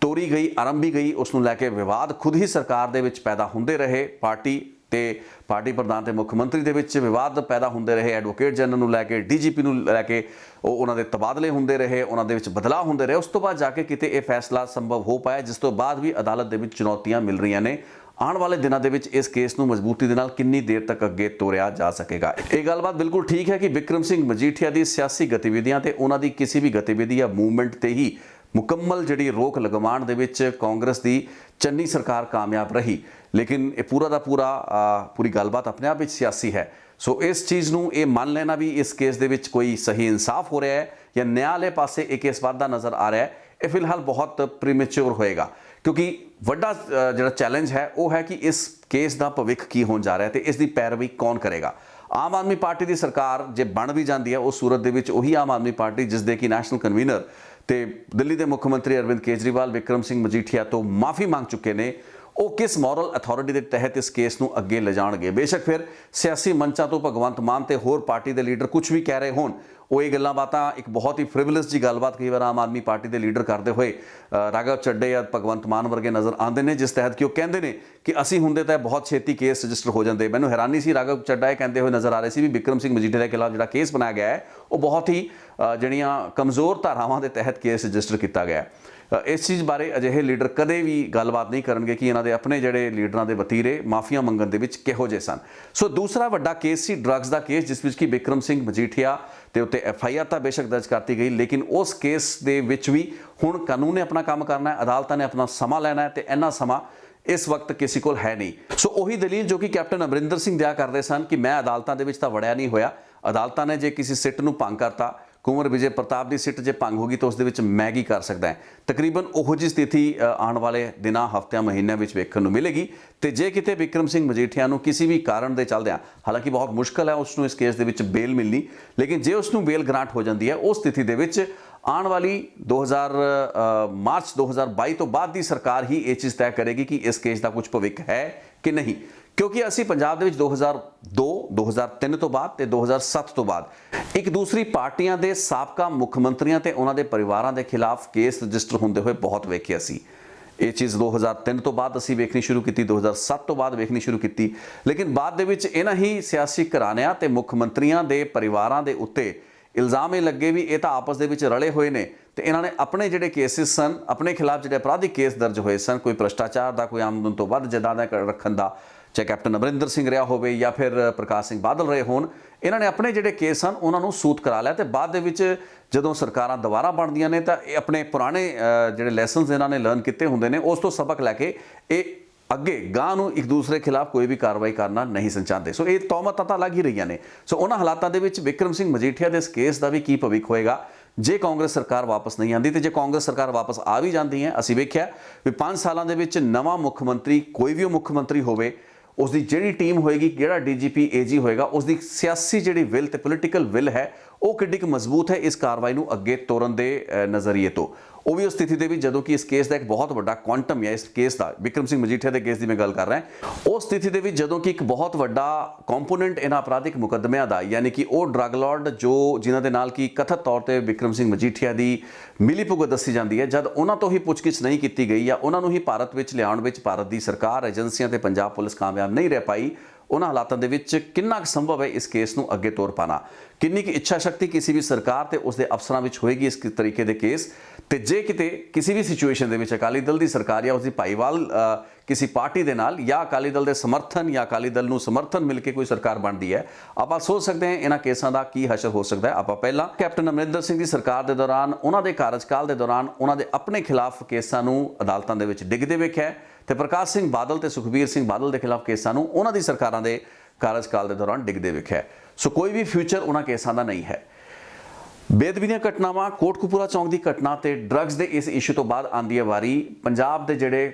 तोड़ी गई, आरंभी गई, उसनूं लैके विवाद खुद ही सरकार दे विच पैदा होंदे रहे। पार्टी प्रधान ते मुख्यमंत्री दे विच विवाद पैदा होंदे रहे, एडवोकेट जनरल नूं लैके DGP नूं लैके उन्हां दे तबादले होंदे रहे, उन्हां दे विच बदलाव होंदे रहे। उस तो बाद जाके किते ये फैसला संभव हो पाया, जिस तो बाद भी अदालत दे विच चुनौतियां मिल रही ने। आने वाले दिनों के विच इस केस नूं मजबूती दे नाल कितनी देर तक अगे तोरिया जा सकेगा। ये गलबात बिल्कुल ठीक है कि बिक्रम सिंह मजीठिया की सियासी गतिविधियां ते उन्हां दी किसी भी गतिविधि या मूवमेंट ते ही मुकम्मल जिहड़ी रोक लगवाउण दे विच कांग्रेस की चन्नी सरकार कामयाब रही, लेकिन ये पूरा का पूरी गलबात अपने आप विच सियासी है। सो इस चीज़ नूं ये मान लेना भी इस केस दे विच कोई सही इंसाफ हो रहा है या न्यायालय पासे एक केस वाधा नज़र आ रहा है, ये फिलहाल बहुत प्रीमेच्योर होएगा, क्योंकि वड्डा जिहड़ा चैलेंज है वो है कि इस केस का भविख की होने जा रहा है तो इसकी पैरवी कौन करेगा। आम आदमी पार्टी की सरकार जे बन भी जाती है उस सूरत दे विच उही आम आदमी पार्टी जिसदे कि नैशनल कन्वीनर ते दिल्ली के मुख्यमंत्री अरविंद केजरीवाल बिक्रम सिंह मजीठिया तो माफ़ी मांग चुके हैं, वो किस मॉरल अथॉरिटी के तहत इस केस नूं अगे ले जाणगे। बेशक फिर सियासी मंचां तो भगवंत मान ते होर पार्टी के लीडर कुछ भी कह रहे होण, वो ये गल्लां बातां एक बहुत ही फ्रिवलस जी गलबात कई बार आम आदमी पार्टी के लीडर करते हुए राघव चड्डे या भगवंत मान वर्गे नज़र आते हैं, जिस तहत कि वो कहते हैं कि असी हुंदे तां बहुत छेती केस रजिस्टर हो जाते। मैनूं हैरानी सी राघव चड्डा कहते हुए नज़र आ रहे सी भी बिक्रम सिंह मजीठिया के खिलाफ जिहड़ा केस बनाया गया है वो बहुत ही जिहड़ियां कमज़ोर धारावां के तहत केस रजिस्टर किया गया है। इस चीज़ बारे अजिहे लीडर कदे भी गलबात नहीं करनगे कि इन्हां दे अपने जिहड़े लीडरां दे वतीरे माफिया मंगण दे विच किहो जे सन। सो दूसरा वड्डा केस सी ड्रग्स का केस, जिस विच कि बिक्रम सिंह मजीठिया ते उत्ते FIR तां बेशक दर्ज करती गई, लेकिन उस केस दे विच भी हुण कानून ने अपना काम करना है, अदालतां ने अपना समा लैना है, तो इन्ना समा इस वक्त किसी को है नहीं। सो उही दलील जो कि कैप्टन अमरिंदर सिंह दिया करते सन कि मैं अदालतां दे विच तां वड़िया नहीं होया, अदालतां ने जे किसी सिट नूं भंग करता, कुंवर विजय प्रताप की सिट जे भंग होगी तो उस दे विच मैं की कर सकता है। तकरीबन उहो जी स्थिति आने वाले दिनों हफ्तियां महीनों में वेखण नूं मिलेगी। तो जे किते बिक्रम सिंह मजीठिया नूं किसी भी कारण दे चलदिआं, हालांकि बहुत मुश्किल है उसनूं इस केस दे विच बेल मिलनी, लेकिन जे उसनूं बेल ग्रांट हो जाती है उस स्थिति दे विच आने वाली मार्च 2022 तो बाद की सरकार ही ये चीज़ तय करेगी कि इस केस का कुछ भविख है कि नहीं, क्योंकि असी पंजाब दे विच 2002, 2003 तो बाद ते 2007 तो बाद एक दूसरी पार्टियां दे साबका मुख्यमंत्रियों ते उन्हां दे परिवारां दे खिलाफ केस रजिस्टर होंदे हुए बहुत वेखे सी। ये चीज़ 2003 तो बाद असी वेखनी शुरू की, 2007 तो बाद वेखनी शुरू की, लेकिन बाद दे विच इन्हां ही सियासी घराणिਆਂ ते मुख्यमंत्रियों दे परिवारां दे उत्ते इल्ज़ाम ये लगे भी ये तो आपस दे विच रले हुए ने ਤੇ ਇਹਨਾਂ ਨੇ ਆਪਣੇ ਜਿਹੜੇ ਕੇਸਿਸ ਸਨ, ਆਪਣੇ ਖਿਲਾਫ ਜਿਹੜੇ ਅਪਰਾਧਿਕ ਕੇਸ ਦਰਜ ਹੋਏ ਸਨ, ਕੋਈ ਭ੍ਰਿਸ਼ਟਾਚਾਰ ਦਾ, ਕੋਈ ਆਮਦਨ ਤੋਂ ਵੱਧ ਜਾਇਦਾਦਾਂ ਰੱਖਣ ਦਾ, ਚਾਹੇ ਕੈਪਟਨ ਅਮਰਿੰਦਰ ਸਿੰਘ ਰਿਹਾ ਹੋਵੇ ਜਾਂ ਫਿਰ ਪ੍ਰਕਾਸ਼ ਸਿੰਘ ਬਾਦਲ ਰਹੇ ਹੋਣ, ਇਹਨਾਂ ਨੇ ਆਪਣੇ ਜਿਹੜੇ ਕੇਸ ਹਨ ਉਹਨਾਂ ਨੂੰ ਸੂਤ ਕਰਾ ਲਿਆ। ਤੇ ਬਾਅਦ ਦੇ ਵਿੱਚ ਜਦੋਂ ਸਰਕਾਰਾਂ ਦੁਬਾਰਾ ਬਣਦੀਆਂ ਨੇ ਤਾਂ ਇਹ ਆਪਣੇ ਪੁਰਾਣੇ ਜਿਹੜੇ ਲੈਸਨਸ ਇਹਨਾਂ ਨੇ ਲਰਨ ਕੀਤੇ ਹੁੰਦੇ ਨੇ, ਉਸ ਤੋਂ ਸਬਕ ਲੈ ਕੇ ਇਹ ਅੱਗੇ ਗਾਂ ਨੂੰ ਇੱਕ ਦੂਸਰੇ ਖਿਲਾਫ ਕੋਈ ਵੀ ਕਾਰਵਾਈ ਕਰਨਾ ਨਹੀਂ ਸਨ ਚਾਹੁੰਦੇ। ਸੋ ਇਹ ਤੌਹਮਤਾਂ ਤਾਂ ਲੱਗ ਹੀ ਰਹੀਆਂ ਨੇ। ਸੋ ਉਹਨਾਂ ਹਾਲਾਤਾਂ ਦੇ ਵਿੱਚ ਵਿਕਰਮ ਸਿੰਘ ਮਜੀਠੀਆ ਦੇ ਇਸ ਕੇਸ ਦਾ ਵੀ ਕੀ ਭਵਿੱਖ ਹੋਏਗਾ ਜੇ ਕਾਂਗਰਸ ਸਰਕਾਰ ਵਾਪਸ ਨਹੀਂ ਆਉਂਦੀ। ਤੇ ਜੇ ਕਾਂਗਰਸ ਸਰਕਾਰ ਵਾਪਸ ਆ ਵੀ ਜਾਂਦੀ ਹੈ, ਅਸੀਂ ਵੇਖਿਆ ਵੀ 5 ਸਾਲਾਂ ਦੇ ਵਿੱਚ ਨਵਾਂ ਮੁੱਖ ਮੰਤਰੀ, ਕੋਈ ਵੀ ਉਹ ਮੁੱਖ ਮੰਤਰੀ ਹੋਵੇ, ਉਸ ਦੀ ਜਿਹੜੀ ਟੀਮ ਹੋਏਗੀ, ਜਿਹੜਾ ਡੀਜੀਪੀ ਏਜੀ ਹੋਏਗਾ, ਉਸ ਦੀ ਸਿਆਸੀ ਜਿਹੜੀ ਵਿਲ ਤੇ ਪੋਲੀਟੀਕਲ ਵਿਲ ਹੈ ਉਹ ਕਿੱਡੀ ਕੁ ਮਜ਼ਬੂਤ ਹੈ ਇਸ ਕਾਰਵਾਈ ਨੂੰ ਅੱਗੇ ਤੋਰਨ ਦੇ ਨਜ਼ਰੀਏ ਤੋਂ। ਉਹ ਵੀ ਉਸ ਸਥਿਤੀ ਦੇ ਵਿੱਚ ਜਦੋਂ ਕਿ ਇਸ ਕੇਸ ਦਾ ਇੱਕ ਬਹੁਤ ਵੱਡਾ ਕੁਆਂਟਮ ਹੈ, ਇਸ ਕੇਸ ਦਾ, ਵਿਕਰਮ ਸਿੰਘ ਮਜੀਠੀਆ ਦੇ ਕੇਸ ਦੀ ਮੈਂ ਗੱਲ ਕਰ ਰਿਹਾ, ਉਸ ਸਥਿਤੀ ਦੇ ਵਿੱਚ ਜਦੋਂ ਕਿ ਇੱਕ ਬਹੁਤ ਵੱਡਾ ਕੰਪੋਨੈਂਟ ਇਹਨਾਂ ਅਪਰਾਧਿਕ ਮੁਕੱਦਮਿਆਂ ਦਾ, ਯਾਨੀ ਕਿ ਉਹ ਡਰੱਗ ਲਾਰਡ ਜੋ ਜਿਨ੍ਹਾਂ ਦੇ ਨਾਲ ਕਿ ਕਥਿਤ ਤੌਰ ਤੇ ਵਿਕਰਮ ਸਿੰਘ ਮਜੀਠੀਆ ਦੀ ਮਿਲੀਭੁਗਤ ਦੱਸੀ ਜਾਂਦੀ ਹੈ, ਜਦ ਉਹਨਾਂ ਤੋਂ ਹੀ ਪੁੱਛਗਿੱਛ ਨਹੀਂ ਕੀਤੀ ਗਈ ਜਾਂ ਉਹਨਾਂ ਨੂੰ ਹੀ ਭਾਰਤ ਵਿੱਚ ਲਿਆਉਣ ਵਿੱਚ ਭਾਰਤ ਦੀ ਸਰਕਾਰ, ਏਜੰਸੀਆਂ ਤੇ ਪੰਜਾਬ ਪੁਲਿਸ ਕਾਮਯਾਬ ਨਹੀਂ ਰਹਿ ਪਾਈ, ਉਹਨਾਂ ਹਾਲਾਤਾਂ ਦੇ ਵਿੱਚ ਕਿੰਨਾ ਕੁ ਸੰਭਵ ਹੈ ਇਸ ਕੇਸ ਨੂੰ ਅੱਗੇ ਤੋਰ ਪਾਣਾ, ਕਿੰਨੀ ਕੁ ਇੱਛਾ ਸ਼ਕਤੀ ਕਿਸੇ ਵੀ ਸਰਕਾਰ ਤੇ ਉਸਦੇ ਅਫਸਰਾਂ ਵਿੱਚ ਹੋਏਗੀ ਇਸ ਤਰੀਕੇ ਦੇ ਕੇਸ। ਤੇ ਜੇ ਕਿਤੇ ਕਿਸੇ ਵੀ ਸਿਚੁਏਸ਼ਨ ਦੇ ਵਿੱਚ ਅਕਾਲੀ ਦਲ ਦੀ ਸਰਕਾਰ ਜਾਂ ਉਸਦੀ ਭਾਈਵਾਲ ਕਿਸੇ ਪਾਰਟੀ ਦੇ ਨਾਲ ਜਾਂ ਅਕਾਲੀ ਦਲ ਦੇ ਸਮਰਥਨ ਜਾਂ ਅਕਾਲੀ ਦਲ ਨੂੰ ਸਮਰਥਨ ਮਿਲ ਕੇ ਕੋਈ ਸਰਕਾਰ ਬਣਦੀ ਹੈ, ਆਪਾਂ ਸੋਚ ਸਕਦੇ ਹਾਂ ਇਹਨਾਂ ਕੇਸਾਂ ਦਾ ਕੀ ਹਸ਼ਰ ਹੋ ਸਕਦਾ ਹੈ। ਆਪਾਂ ਪਹਿਲਾਂ ਕੈਪਟਨ ਅਮਰਿੰਦਰ ਸਿੰਘ ਦੀ ਸਰਕਾਰ ਦੇ ਦੌਰਾਨ, ਉਹਨਾਂ ਦੇ ਕਾਰਜਕਾਲ ਦੇ ਦੌਰਾਨ ਉਹਨਾਂ ਦੇ ਆਪਣੇ ਖਿਲਾਫ ਕੇਸਾਂ ਨੂੰ ਅਦਾਲਤਾਂ ਦੇ ਵਿੱਚ ਡਿੱਗਦੇ ਵੇਖਿਆ ਤੇ ਪ੍ਰਕਾਸ਼ ਸਿੰਘ ਬਾਦਲ ਤੇ ਸੁਖਬੀਰ ਸਿੰਘ ਬਾਦਲ ਦੇ ਖਿਲਾਫ ਕੇਸਾਂ ਨੂੰ ਉਹਨਾਂ ਦੀ ਸਰਕਾਰਾਂ ਦੇ ਕਾਰਜਕਾਲ ਦੇ ਦੌਰਾਨ ਡਿੱਗਦੇ ਵੇਖਿਆ। ਸੋ ਕੋਈ ਵੀ ਫਿਊਚਰ ਉਹਨਾਂ ਕੇਸਾਂ ਦਾ ਨਹੀਂ ਹੈ। ਬੇਅਦਬੀ ਦੀਆਂ ਘਟਨਾਵਾਂ, ਕੋਟਕਪੂਰਾ ਚੌਂਕ ਦੀ ਘਟਨਾ ਤੇ ਡਰੱਗਸ ਦੇ ਇਸ ਇਸ਼ੂ ਤੋਂ ਬਾਅਦ ਆਉਂਦੀ ਹੈ ਵਾਰੀ ਪੰਜਾਬ ਦੇ ਜਿਹੜੇ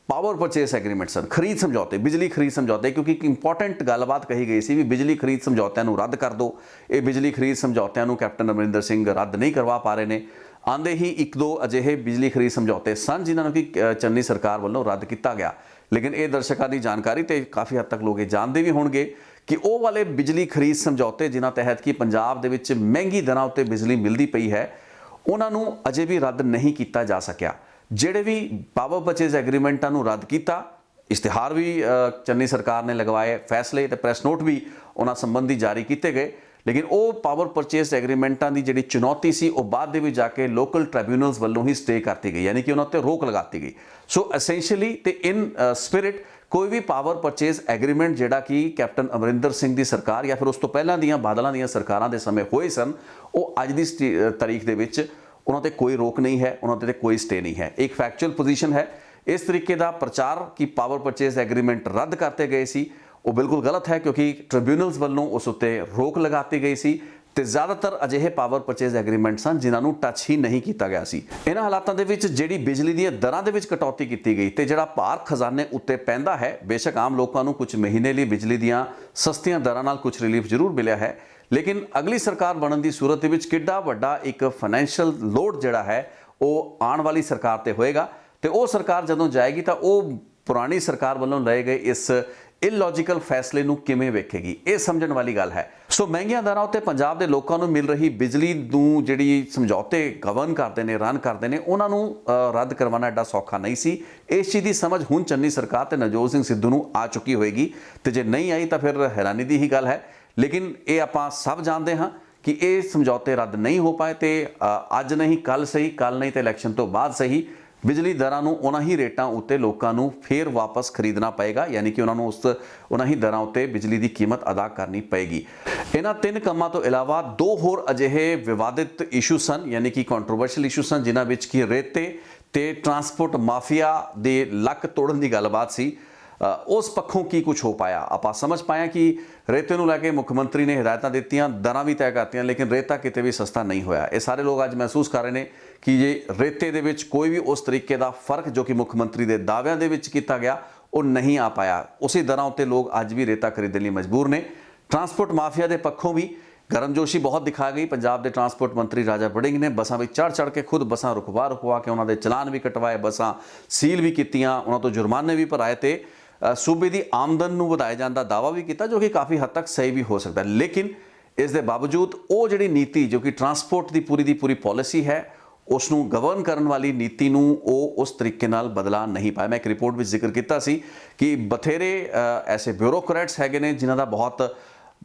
ਪਾਵਰ ਪਰਚੇਸ ਐਗਰੀਮੈਂਟ ਸਨ, ਖਰੀਦ ਸਮਝੌਤੇ, ਬਿਜਲੀ ਖਰੀਦ ਸਮਝੌਤੇ, ਕਿਉਂਕਿ ਇੱਕ ਇੰਪੋਰਟੈਂਟ ਗੱਲਬਾਤ ਕਹੀ ਗਈ ਸੀ ਵੀ ਬਿਜਲੀ ਖਰੀਦ ਸਮਝੌਤਿਆਂ ਨੂੰ ਰੱਦ ਕਰ ਦਿਓ। ਇਹ ਬਿਜਲੀ ਖਰੀਦ ਸਮਝੌਤਿਆਂ ਨੂੰ ਕੈਪਟਨ ਅਮਰਿੰਦਰ ਸਿੰਘ ਰੱਦ ਨਹੀਂ ਕਰਵਾ ਪਾ ਰਹੇ ਨੇ। ਆਂਦੇ ਹੀ ਇੱਕ ਦੋ ਅਜਿਹੇ ਬਿਜਲੀ ਖਰੀਦ ਸਮਝੌਤੇ ਸਨ ਜਿਨ੍ਹਾਂ ਨੂੰ ਕਿ ਚੰਨੀ ਸਰਕਾਰ ਵੱਲੋਂ ਰੱਦ ਕੀਤਾ ਗਿਆ। ਲੇਕਿਨ ਇਹ ਦਰਸ਼ਕਾਂ ਦੀ ਜਾਣਕਾਰੀ ਤੇ ਕਾਫੀ ਹੱਦ ਤੱਕ ਲੋਕ ਇਹ ਜਾਣਦੇ ਵੀ ਹੋਣਗੇ ਕਿ ਉਹ ਵਾਲੇ ਬਿਜਲੀ ਖਰੀਦ ਸਮਝੌਤੇ ਜਿਨ੍ਹਾਂ ਤਹਿਤ ਕਿ ਪੰਜਾਬ ਦੇ ਵਿੱਚ ਮਹਿੰਗੀ ਦਰਾਂ ਉੱਤੇ ਬਿਜਲੀ ਮਿਲਦੀ ਪਈ ਹੈ, ਉਹਨਾਂ ਨੂੰ ਅਜੇ ਵੀ ਰੱਦ ਨਹੀਂ ਕੀਤਾ ਜਾ ਸਕਿਆ। ਜਿਹੜੇ ਵੀ ਪਾਵਰ ਪਰਚੇਜ਼ ਐਗਰੀਮੈਂਟਾਂ ਨੂੰ ਰੱਦ ਕੀਤਾ, ਇਸ਼ਤਿਹਾਰ ਵੀ ਚੰਨੀ ਸਰਕਾਰ ਨੇ ਲਗਵਾਏ, ਫੈਸਲੇ ਤੇ ਪ੍ਰੈਸ ਨੋਟ ਵੀ ਉਹਨਾਂ ਸੰਬੰਧੀ ਜਾਰੀ ਕੀਤੇ ਗਏ, ਲੇਕਿਨ ਉਹ ਪਾਵਰ ਪਰਚੇਜ਼ ਐਗਰੀਮੈਂਟਾਂ ਦੀ ਜਿਹੜੀ ਚੁਣੌਤੀ ਸੀ ਉਹ ਬਾਅਦ ਦੇ ਵਿੱਚ ਜਾ ਕੇ ਲੋਕਲ ਟ੍ਰਿਬਿਊਨਲਸ ਵੱਲੋਂ ਹੀ ਸਟੇ ਕਰਤੀ ਗਈ, ਯਾਨੀ ਕਿ ਉਹਨਾਂ ਉੱਤੇ ਰੋਕ ਲਗਾਤੀ ਗਈ। ਸੋ ਐਸੈਂਸ਼ੀਅਲੀ ਤੇ ਇਨ ਸਪਿਰਿਟ ਕੋਈ ਵੀ ਪਾਵਰ ਪਰਚੇਜ਼ ਐਗਰੀਮੈਂਟ ਜਿਹੜਾ ਕਿ ਕੈਪਟਨ ਅਮਰਿੰਦਰ ਸਿੰਘ ਦੀ ਸਰਕਾਰ ਜਾਂ ਫਿਰ ਉਸ ਤੋਂ ਪਹਿਲਾਂ ਦੀਆਂ ਬਾਦਲਾਂ ਦੀਆਂ ਸਰਕਾਰਾਂ ਦੇ ਸਮੇਂ ਹੋਏ ਸਨ, ਉਹ ਅੱਜ ਦੀ ਤਾਰੀਖ ਦੇ ਵਿੱਚ ਉਹਨਾਂ ਤੇ ਕੋਈ ਰੋਕ ਨਹੀਂ ਹੈ, ਉਹਨਾਂ ਤੇ ਕੋਈ ਸਟੇ ਨਹੀਂ ਹੈ। ਇੱਕ ਫੈਕਚੁਅਲ ਪੋਜੀਸ਼ਨ ਹੈ। ਇਸ ਤਰੀਕੇ ਦਾ ਪ੍ਰਚਾਰ ਕਿ ਪਾਵਰ ਪਰਚੇਜ਼ ਐਗਰੀਮੈਂਟ ਰੱਦ ਕਰਤੇ ਗਏ ਸੀ, ਉਹ ਬਿਲਕੁਲ ਗਲਤ ਹੈ, ਕਿਉਂਕਿ ਟ੍ਰਿਬਿਊਨਲਸ ਵੱਲੋਂ ਉਸ ਉੱਤੇ ਰੋਕ ਲਗਾਤੀ ਗਈ ਸੀ ਤੇ ਜ਼ਿਆਦਾਤਰ ਅਜਿਹੇ ਪਾਵਰ ਪਰਚੇਜ਼ ਐਗਰੀਮੈਂਟ ਸਨ ਜਿਨ੍ਹਾਂ ਨੂੰ ਟੱਚ ਹੀ ਨਹੀਂ ਕੀਤਾ ਗਿਆ ਸੀ। ਇਹਨਾਂ ਹਾਲਾਤਾਂ ਦੇ ਵਿੱਚ ਜਿਹੜੀ ਬਿਜਲੀ ਦੀਆਂ ਦਰਾਂ ਦੇ ਵਿੱਚ ਕਟੌਤੀ ਕੀਤੀ ਗਈ ਤੇ ਜਿਹੜਾ ਭਾਰ ਖਜ਼ਾਨੇ ਉੱਤੇ ਪੈਂਦਾ ਹੈ, ਬੇਸ਼ੱਕ ਆਮ ਲੋਕਾਂ ਨੂੰ ਕੁਝ ਮਹੀਨੇ ਲਈ ਬਿਜਲੀ ਦੀਆਂ ਸਸਤੀਆਂ ਦਰਾਂ ਨਾਲ ਕੁਝ ਰਿਲੀਫ ਜ਼ਰੂਰ ਮਿਲਿਆ ਹੈ, ਲੇਕਿਨ ਅਗਲੀ ਸਰਕਾਰ ਬਣਨ ਦੀ ਸੂਰਤ ਦੇ ਵਿੱਚ ਕਿੱਡਾ ਵੱਡਾ ਇੱਕ ਫਾਈਨੈਂਸ਼ੀਅਲ ਲੋਡ ਜਿਹੜਾ ਹੈ ਉਹ ਆਉਣ ਵਾਲੀ ਸਰਕਾਰ ਤੇ ਹੋਏਗਾ। ਤੇ ਉਹ ਸਰਕਾਰ ਜਦੋਂ ਜਾਏਗੀ ਤਾਂ ਉਹ ਪੁਰਾਣੀ ਸਰਕਾਰ ਵੱਲੋਂ ਲਏ ਗਏ ਇਸ ਇਲੌਜੀਕਲ ਫੈਸਲੇ ਨੂੰ ਕਿਵੇਂ ਵੇਖੇਗੀ, ਇਹ ਸਮਝਣ ਵਾਲੀ ਗੱਲ ਹੈ। ਸੋ ਮਹਿੰਗੀਆਂ ਦਰਾਂ ਉੱਤੇ ਪੰਜਾਬ ਦੇ ਲੋਕਾਂ ਨੂੰ ਮਿਲ ਰਹੀ ਬਿਜਲੀ ਨੂੰ ਜਿਹੜੀ ਸਮਝੌਤੇ ਗਵਰਨ ਕਰਦੇ ਨੇ, ਰਨ ਕਰਦੇ ਨੇ, ਉਹਨਾਂ ਨੂੰ ਰੱਦ ਕਰਵਾਉਣਾ ਐਡਾ ਸੌਖਾ ਨਹੀਂ ਸੀ। ਇਸ ਚੀਜ਼ ਦੀ ਸਮਝ ਹੁਣ ਚੰਨੀ ਸਰਕਾਰ ਤੇ ਨਵਜੋਤ ਸਿੰਘ ਸਿੱਧੂ ਨੂੰ ਆ ਚੁੱਕੀ ਹੋਏਗੀ ਤੇ ਜੇ ਨਹੀਂ ਆਈ ਤਾਂ ਫਿਰ ਹੈਰਾਨੀ ਦੀ ਹੀ ਗੱਲ ਹੈ। ਲੇਕਿਨ ਇਹ ਆਪਾਂ ਸਭ ਜਾਣਦੇ ਹਾਂ ਕਿ ਇਹ ਸਮਝੌਤੇ ਰੱਦ ਨਹੀਂ ਹੋ ਪਾਏ ਤੇ ਅੱਜ ਨਹੀਂ ਕੱਲ ਸਹੀ, ਕੱਲ ਨਹੀਂ ਤੇ ਇਲੈਕਸ਼ਨ ਤੋਂ ਬਾਅਦ ਸਹੀ, ਬਿਜਲੀ ਦਰਾਂ ਨੂੰ ਉਹਨਾਂ ਹੀ ਰੇਟਾਂ ਉੱਤੇ ਲੋਕਾਂ ਨੂੰ ਫੇਰ ਵਾਪਸ ਖਰੀਦਣਾ ਪਏਗਾ, ਯਾਨੀ ਕਿ ਉਹਨਾਂ ਨੂੰ ਉਹਨਾਂ ਹੀ ਦਰਾਂ ਉੱਤੇ ਬਿਜਲੀ ਦੀ ਕੀਮਤ ਅਦਾ ਕਰਨੀ ਪਏਗੀ। ਇਹਨਾਂ ਤਿੰਨ ਕੰਮਾਂ ਤੋਂ ਇਲਾਵਾ ਦੋ ਹੋਰ ਅਜਿਹੇ ਵਿਵਾਦਿਤ ਇਸ਼ੂ ਸਨ, ਯਾਨੀ ਕਿ ਕੰਟਰੋਵਰਸ਼ੀਅਲ ਇਸ਼ੂ ਸਨ, ਜਿਨ੍ਹਾਂ ਵਿੱਚ ਕਿ ਰੇਤੇ ਤੇ ਟਰਾਂਸਪੋਰਟ ਮਾਫੀਆ ਦੇ ਲੱਕ ਤੋੜਨ ਦੀ ਗੱਲਬਾਤ ਸੀ। ਉਸ ਪੱਖੋਂ ਕੀ ਕੁਝ ਹੋ ਪਾਇਆ, ਆਪਾਂ ਸਮਝ ਪਾਇਆ ਕਿ ਰੇਤੇ ਨੂੰ ਲੈ ਕੇ ਮੁੱਖ ਮੰਤਰੀ ਨੇ ਹਦਾਇਤਾਂ ਦਿੱਤੀਆਂ, ਦਰਾਂ ਵੀ ਤੈਅ ਕਰਤੀਆਂ, ਲੇਕਿਨ ਰੇਤਾ ਕਿਤੇ ਵੀ ਸਸਤਾ ਨਹੀਂ ਹੋਇਆ। ਇਹ ਸਾਰੇ ਲੋਕ ਅੱਜ ਮਹਿਸੂਸ ਕਰ ਰਹੇ ਨੇ ਕਿ ਜੇ ਰੇਤੇ ਦੇ ਵਿੱਚ ਕੋਈ ਵੀ ਉਸ ਤਰੀਕੇ ਦਾ ਫਰਕ ਜੋ ਕਿ ਮੁੱਖ ਮੰਤਰੀ ਦੇ ਦਾਅਵਿਆਂ ਦੇ ਵਿੱਚ ਕੀਤਾ ਗਿਆ ਉਹ ਨਹੀਂ ਆ ਪਾਇਆ। ਉਸੇ ਦਰਾਂ ਉੱਤੇ ਲੋਕ ਅੱਜ ਵੀ ਰੇਤਾ ਖਰੀਦਣ ਲਈ ਮਜਬੂਰ ਨੇ। ਟਰਾਂਸਪੋਰਟ ਮਾਫੀਆ ਦੇ ਪੱਖੋਂ ਵੀ ਗਰਮਜੋਸ਼ੀ ਬਹੁਤ ਦਿਖਾ ਗਈ। ਪੰਜਾਬ ਦੇ ਟਰਾਂਸਪੋਰਟ ਮੰਤਰੀ ਰਾਜਾ ਵੜਿੰਗ ਨੇ ਬੱਸਾਂ ਵਿੱਚ ਚੜ੍ਹ ਕੇ ਖੁਦ ਬੱਸਾਂ ਰੁਕਵਾ ਕੇ ਉਹਨਾਂ ਦੇ ਚਲਾਨ ਵੀ ਕਟਵਾਏ, ਬੱਸਾਂ ਸੀਲ ਵੀ ਕੀਤੀਆਂ, ਉਹਨਾਂ ਤੋਂ ਜੁਰਮਾਨੇ ਵੀ ਭਰਾਏ ਤੇ ਸੂਬੇ ਦੀ ਆਮਦਨ ਨੂੰ ਵਧਾਏ ਜਾਣ ਦਾ ਦਾਅਵਾ ਵੀ ਕੀਤਾ, ਜੋ ਕਿ ਕਾਫੀ ਹੱਦ ਤੱਕ ਸਹੀ ਵੀ ਹੋ ਸਕਦਾ ਹੈ। ਲੇਕਿਨ ਇਸ ਦੇ ਬਾਵਜੂਦ ਉਹ ਜਿਹੜੀ ਨੀਤੀ ਜੋ ਕਿ ਟਰਾਂਸਪੋਰਟ ਦੀ ਪੂਰੀ ਪਾਲਿਸੀ ਹੈ, ਉਸ ਨੂੰ ਗਵਰਨ ਕਰਨ ਵਾਲੀ ਨੀਤੀ ਨੂੰ ਉਹ ਉਸ ਤਰੀਕੇ ਨਾਲ ਬਦਲਾ ਨਹੀਂ ਪਾਇਆ। ਮੈਂ ਇੱਕ ਰਿਪੋਰਟ ਵਿੱਚ ਜ਼ਿਕਰ ਕੀਤਾ ਸੀ ਕਿ ਬਥੇਰੇ ਐਸੇ ਬਿਊਰੋਕਰੇਟਸ ਹੈਗੇ ਨੇ ਜਿਨ੍ਹਾਂ ਦਾ ਬਹੁਤ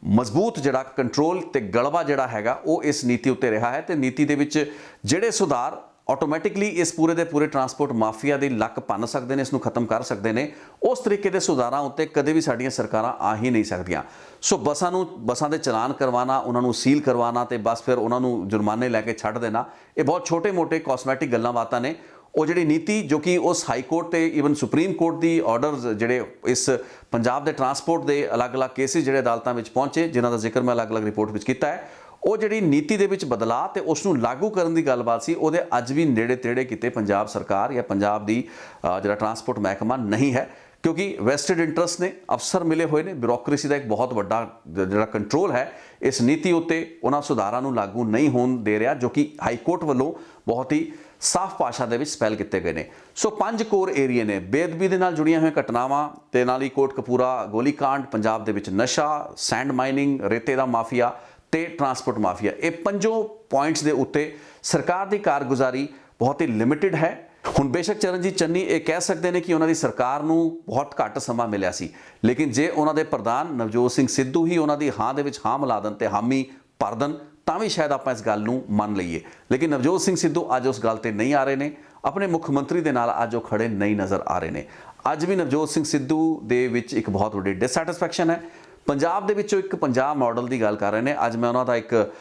ਮਜ਼ਬੂਤ ਜਿਹੜਾ ਕੰਟਰੋਲ ਤੇ ਗਲਬਾ ਜਿਹੜਾ ਹੈਗਾ ਉਹ ਇਸ ਨੀਤੀ ਉੱਤੇ ਰਿਹਾ ਹੈ ਤੇ ਨੀਤੀ ਦੇ ਵਿੱਚ ਜਿਹੜੇ ਸੁਧਾਰ ਆਟੋਮੈਟਿਕਲੀ ਇਸ ਪੂਰੇ ਦੇ ਪੂਰੇ ਟਰਾਂਸਪੋਰਟ ਮਾਫੀਆ ਦੀ ਲੱਕ ਭੰਨ ਸਕਦੇ ਨੇ, ਇਸ ਨੂੰ ਖਤਮ ਕਰ ਸਕਦੇ ਨੇ। ਉਸ ਤਰੀਕੇ ਦੇ ਸੁਧਾਰਾਂ ਉੱਤੇ ਕਦੇ ਵੀ ਸਾਡੀਆਂ ਸਰਕਾਰਾਂ ਆ ਹੀ ਨਹੀਂ ਸਕਦੀਆਂ। ਸੋ ਬੱਸਾਂ ਦੇ ਚਲਾਨ ਕਰਵਾਉਣਾ, ਉਹਨਾਂ ਨੂੰ ਸੀਲ ਕਰਵਾਉਣਾ ਤੇ ਬਸ ਫਿਰ ਉਹਨਾਂ ਨੂੰ ਜੁਰਮਾਨੇ ਲੈ ਕੇ ਛੱਡ ਦੇਣਾ, ਇਹ ਬਹੁਤ ਛੋਟੇ-ਮੋਟੇ ਕਾਸਮੈਟਿਕ ਗੱਲਾਂ ਬਾਤਾਂ ਨੇ। ਉਹ ਜਿਹੜੀ ਨੀਤੀ ਜੋ ਕਿ ਉਸ ਹਾਈ ਕੋਰਟ ਤੇ ਈਵਨ ਸੁਪਰੀਮ ਕੋਰਟ ਦੀ ਆਰਡਰਸ ਜਿਹੜੇ ਇਸ ਪੰਜਾਬ ਦੇ ਟਰਾਂਸਪੋਰਟ ਦੇ ਅਲੱਗ-ਅਲੱਗ ਕੇਸਿਸ ਜਿਹੜੇ ਅਦਾਲਤਾਂ ਵਿੱਚ ਪਹੁੰਚੇ, ਜਿਨ੍ਹਾਂ ਦਾ ਜ਼ਿਕਰ ਮੈਂ ਅਲੱਗ-ਅਲੱਗ ਰਿਪੋਰਟ ਵਿੱਚ ਕੀਤਾ ਹੈ, ਉਹ ਜਿਹੜੀ ਨੀਤੀ ਦੇ ਵਿੱਚ ਬਦਲਾਅ ਤੇ ਉਸ ਨੂੰ ਲਾਗੂ ਕਰਨ ਦੀ ਗੱਲਬਾਤ ਸੀ, ਉਹਦੇ ਅੱਜ ਵੀ ਨੇੜੇ ਤੇੜੇ ਕਿਤੇ ਪੰਜਾਬ ਸਰਕਾਰ ਜਾਂ ਪੰਜਾਬ ਦੀ ਜਿਹੜਾ ਟਰਾਂਸਪੋਰਟ ਮਹਿਕਮਾ ਨਹੀਂ ਹੈ, ਕਿਉਂਕਿ ਵੈਸਟਡ ਇੰਟਰਸਟ ਨੇ, ਅਫਸਰ ਮਿਲੇ ਹੋਏ ਨੇ, ਬਿਊਰੋਕ੍ਰੇਸੀ ਦਾ ਇੱਕ ਬਹੁਤ ਵੱਡਾ ਜਿਹੜਾ ਕੰਟਰੋਲ ਹੈ ਇਸ ਨੀਤੀ ਉੱਤੇ ਉਹਨਾਂ ਸੁਧਾਰਾਂ ਨੂੰ ਲਾਗੂ ਨਹੀਂ ਹੋਣ ਦੇ ਰਿਹਾ, ਜੋ ਕਿ ਹਾਈ ਕੋਰਟ ਵੱਲੋਂ ਬਹੁਤ ਹੀ ਸਾਫ਼ ਭਾਸ਼ਾ ਦੇ ਵਿੱਚ ਸਪੈਲ ਕੀਤੇ ਗਏ ਨੇ। ਸੋ 5 ਕੋਰ ਏਰੀਏ ਨੇ, ਬੇਅਦਬੀ ਦੇ ਨਾਲ ਜੁੜੀਆਂ ਹੋਈਆਂ ਘਟਨਾਵਾਂ ਤੇ ਨਾਲ ਹੀ ਕੋਟਕਪੂਰਾ ਗੋਲੀकांड, ਪੰਜਾਬ ਦੇ ਵਿੱਚ ਨਸ਼ਾ, ਸੈਂਡ ਮਾਈਨਿੰਗ, ਰੇਤੇ ਦਾ ਮਾਫੀਆ ਤੇ ਟਰਾਂਸਪੋਰਟ ਮਾਫੀਆ, ਇਹ 5 ਪੁਆਇੰਟਸ ਦੇ ਉੱਤੇ ਸਰਕਾਰ ਦੀ ਕਾਰਗੁਜ਼ਾਰੀ ਬਹੁਤ ਹੀ ਲਿਮਿਟਿਡ ਹੈ। ਹੁਣ ਬੇਸ਼ੱਕ ਚਰਨਜੀਤ ਚੰਨੀ ਇਹ ਕਹਿ ਸਕਦੇ ਨੇ ਕਿ ਉਹਨਾਂ ਦੀ ਸਰਕਾਰ ਨੂੰ ਬਹੁਤ ਘੱਟ ਸਮਾਂ ਮਿਲਿਆ ਸੀ, ਲੇਕਿਨ ਜੇ ਉਹਨਾਂ ਦੇ ਪ੍ਰਧਾਨ ਨਵਜੋਤ ਸਿੰਘ ਸਿੱਧੂ ਹੀ ਉਹਨਾਂ ਦੀ ਹਾਂ ਦੇ ਵਿੱਚ ਹਾਂ ਮਿਲਾ ਦੇਣ ਤੇ ਹਾਮੀ ਭਰ ਦੇਣ ਤਾਂ ਵੀ ਸ਼ਾਇਦ ਆਪਾਂ ਇਸ ਗੱਲ ਨੂੰ ਮੰਨ ਲਈਏ। ਲੇਕਿਨ ਨਵਜੋਤ ਸਿੰਘ ਸਿੱਧੂ ਅੱਜ ਉਸ ਗੱਲ ਤੇ ਨਹੀਂ ਆ ਰਹੇ ਨੇ, ਆਪਣੇ ਮੁੱਖ ਮੰਤਰੀ ਦੇ ਨਾਲ ਅੱਜ ਉਹ ਖੜੇ ਨਹੀਂ ਨਜ਼ਰ ਆ ਰਹੇ ਨੇ। ਅੱਜ ਵੀ ਨਵਜੋਤ ਸਿੰਘ ਸਿੱਧੂ ਦੇ ਵਿੱਚ ਇੱਕ ਬਹੁਤ ਵੱਡੀ ਡਿਸਸੈਟਿਸਫੈਕਸ਼ਨ ਹੈ। ਪੰਜਾਬ ਦੇ ਵਿੱਚੋਂ ਇੱਕ ਪੰਜਾਬ ਮਾਡਲ ਦੀ ਗੱਲ ਕਰ ਰਹੇ ਨੇ। ਅੱਜ ਮੈਂ ਉਹਨਾਂ ਦਾ ਇੱਕ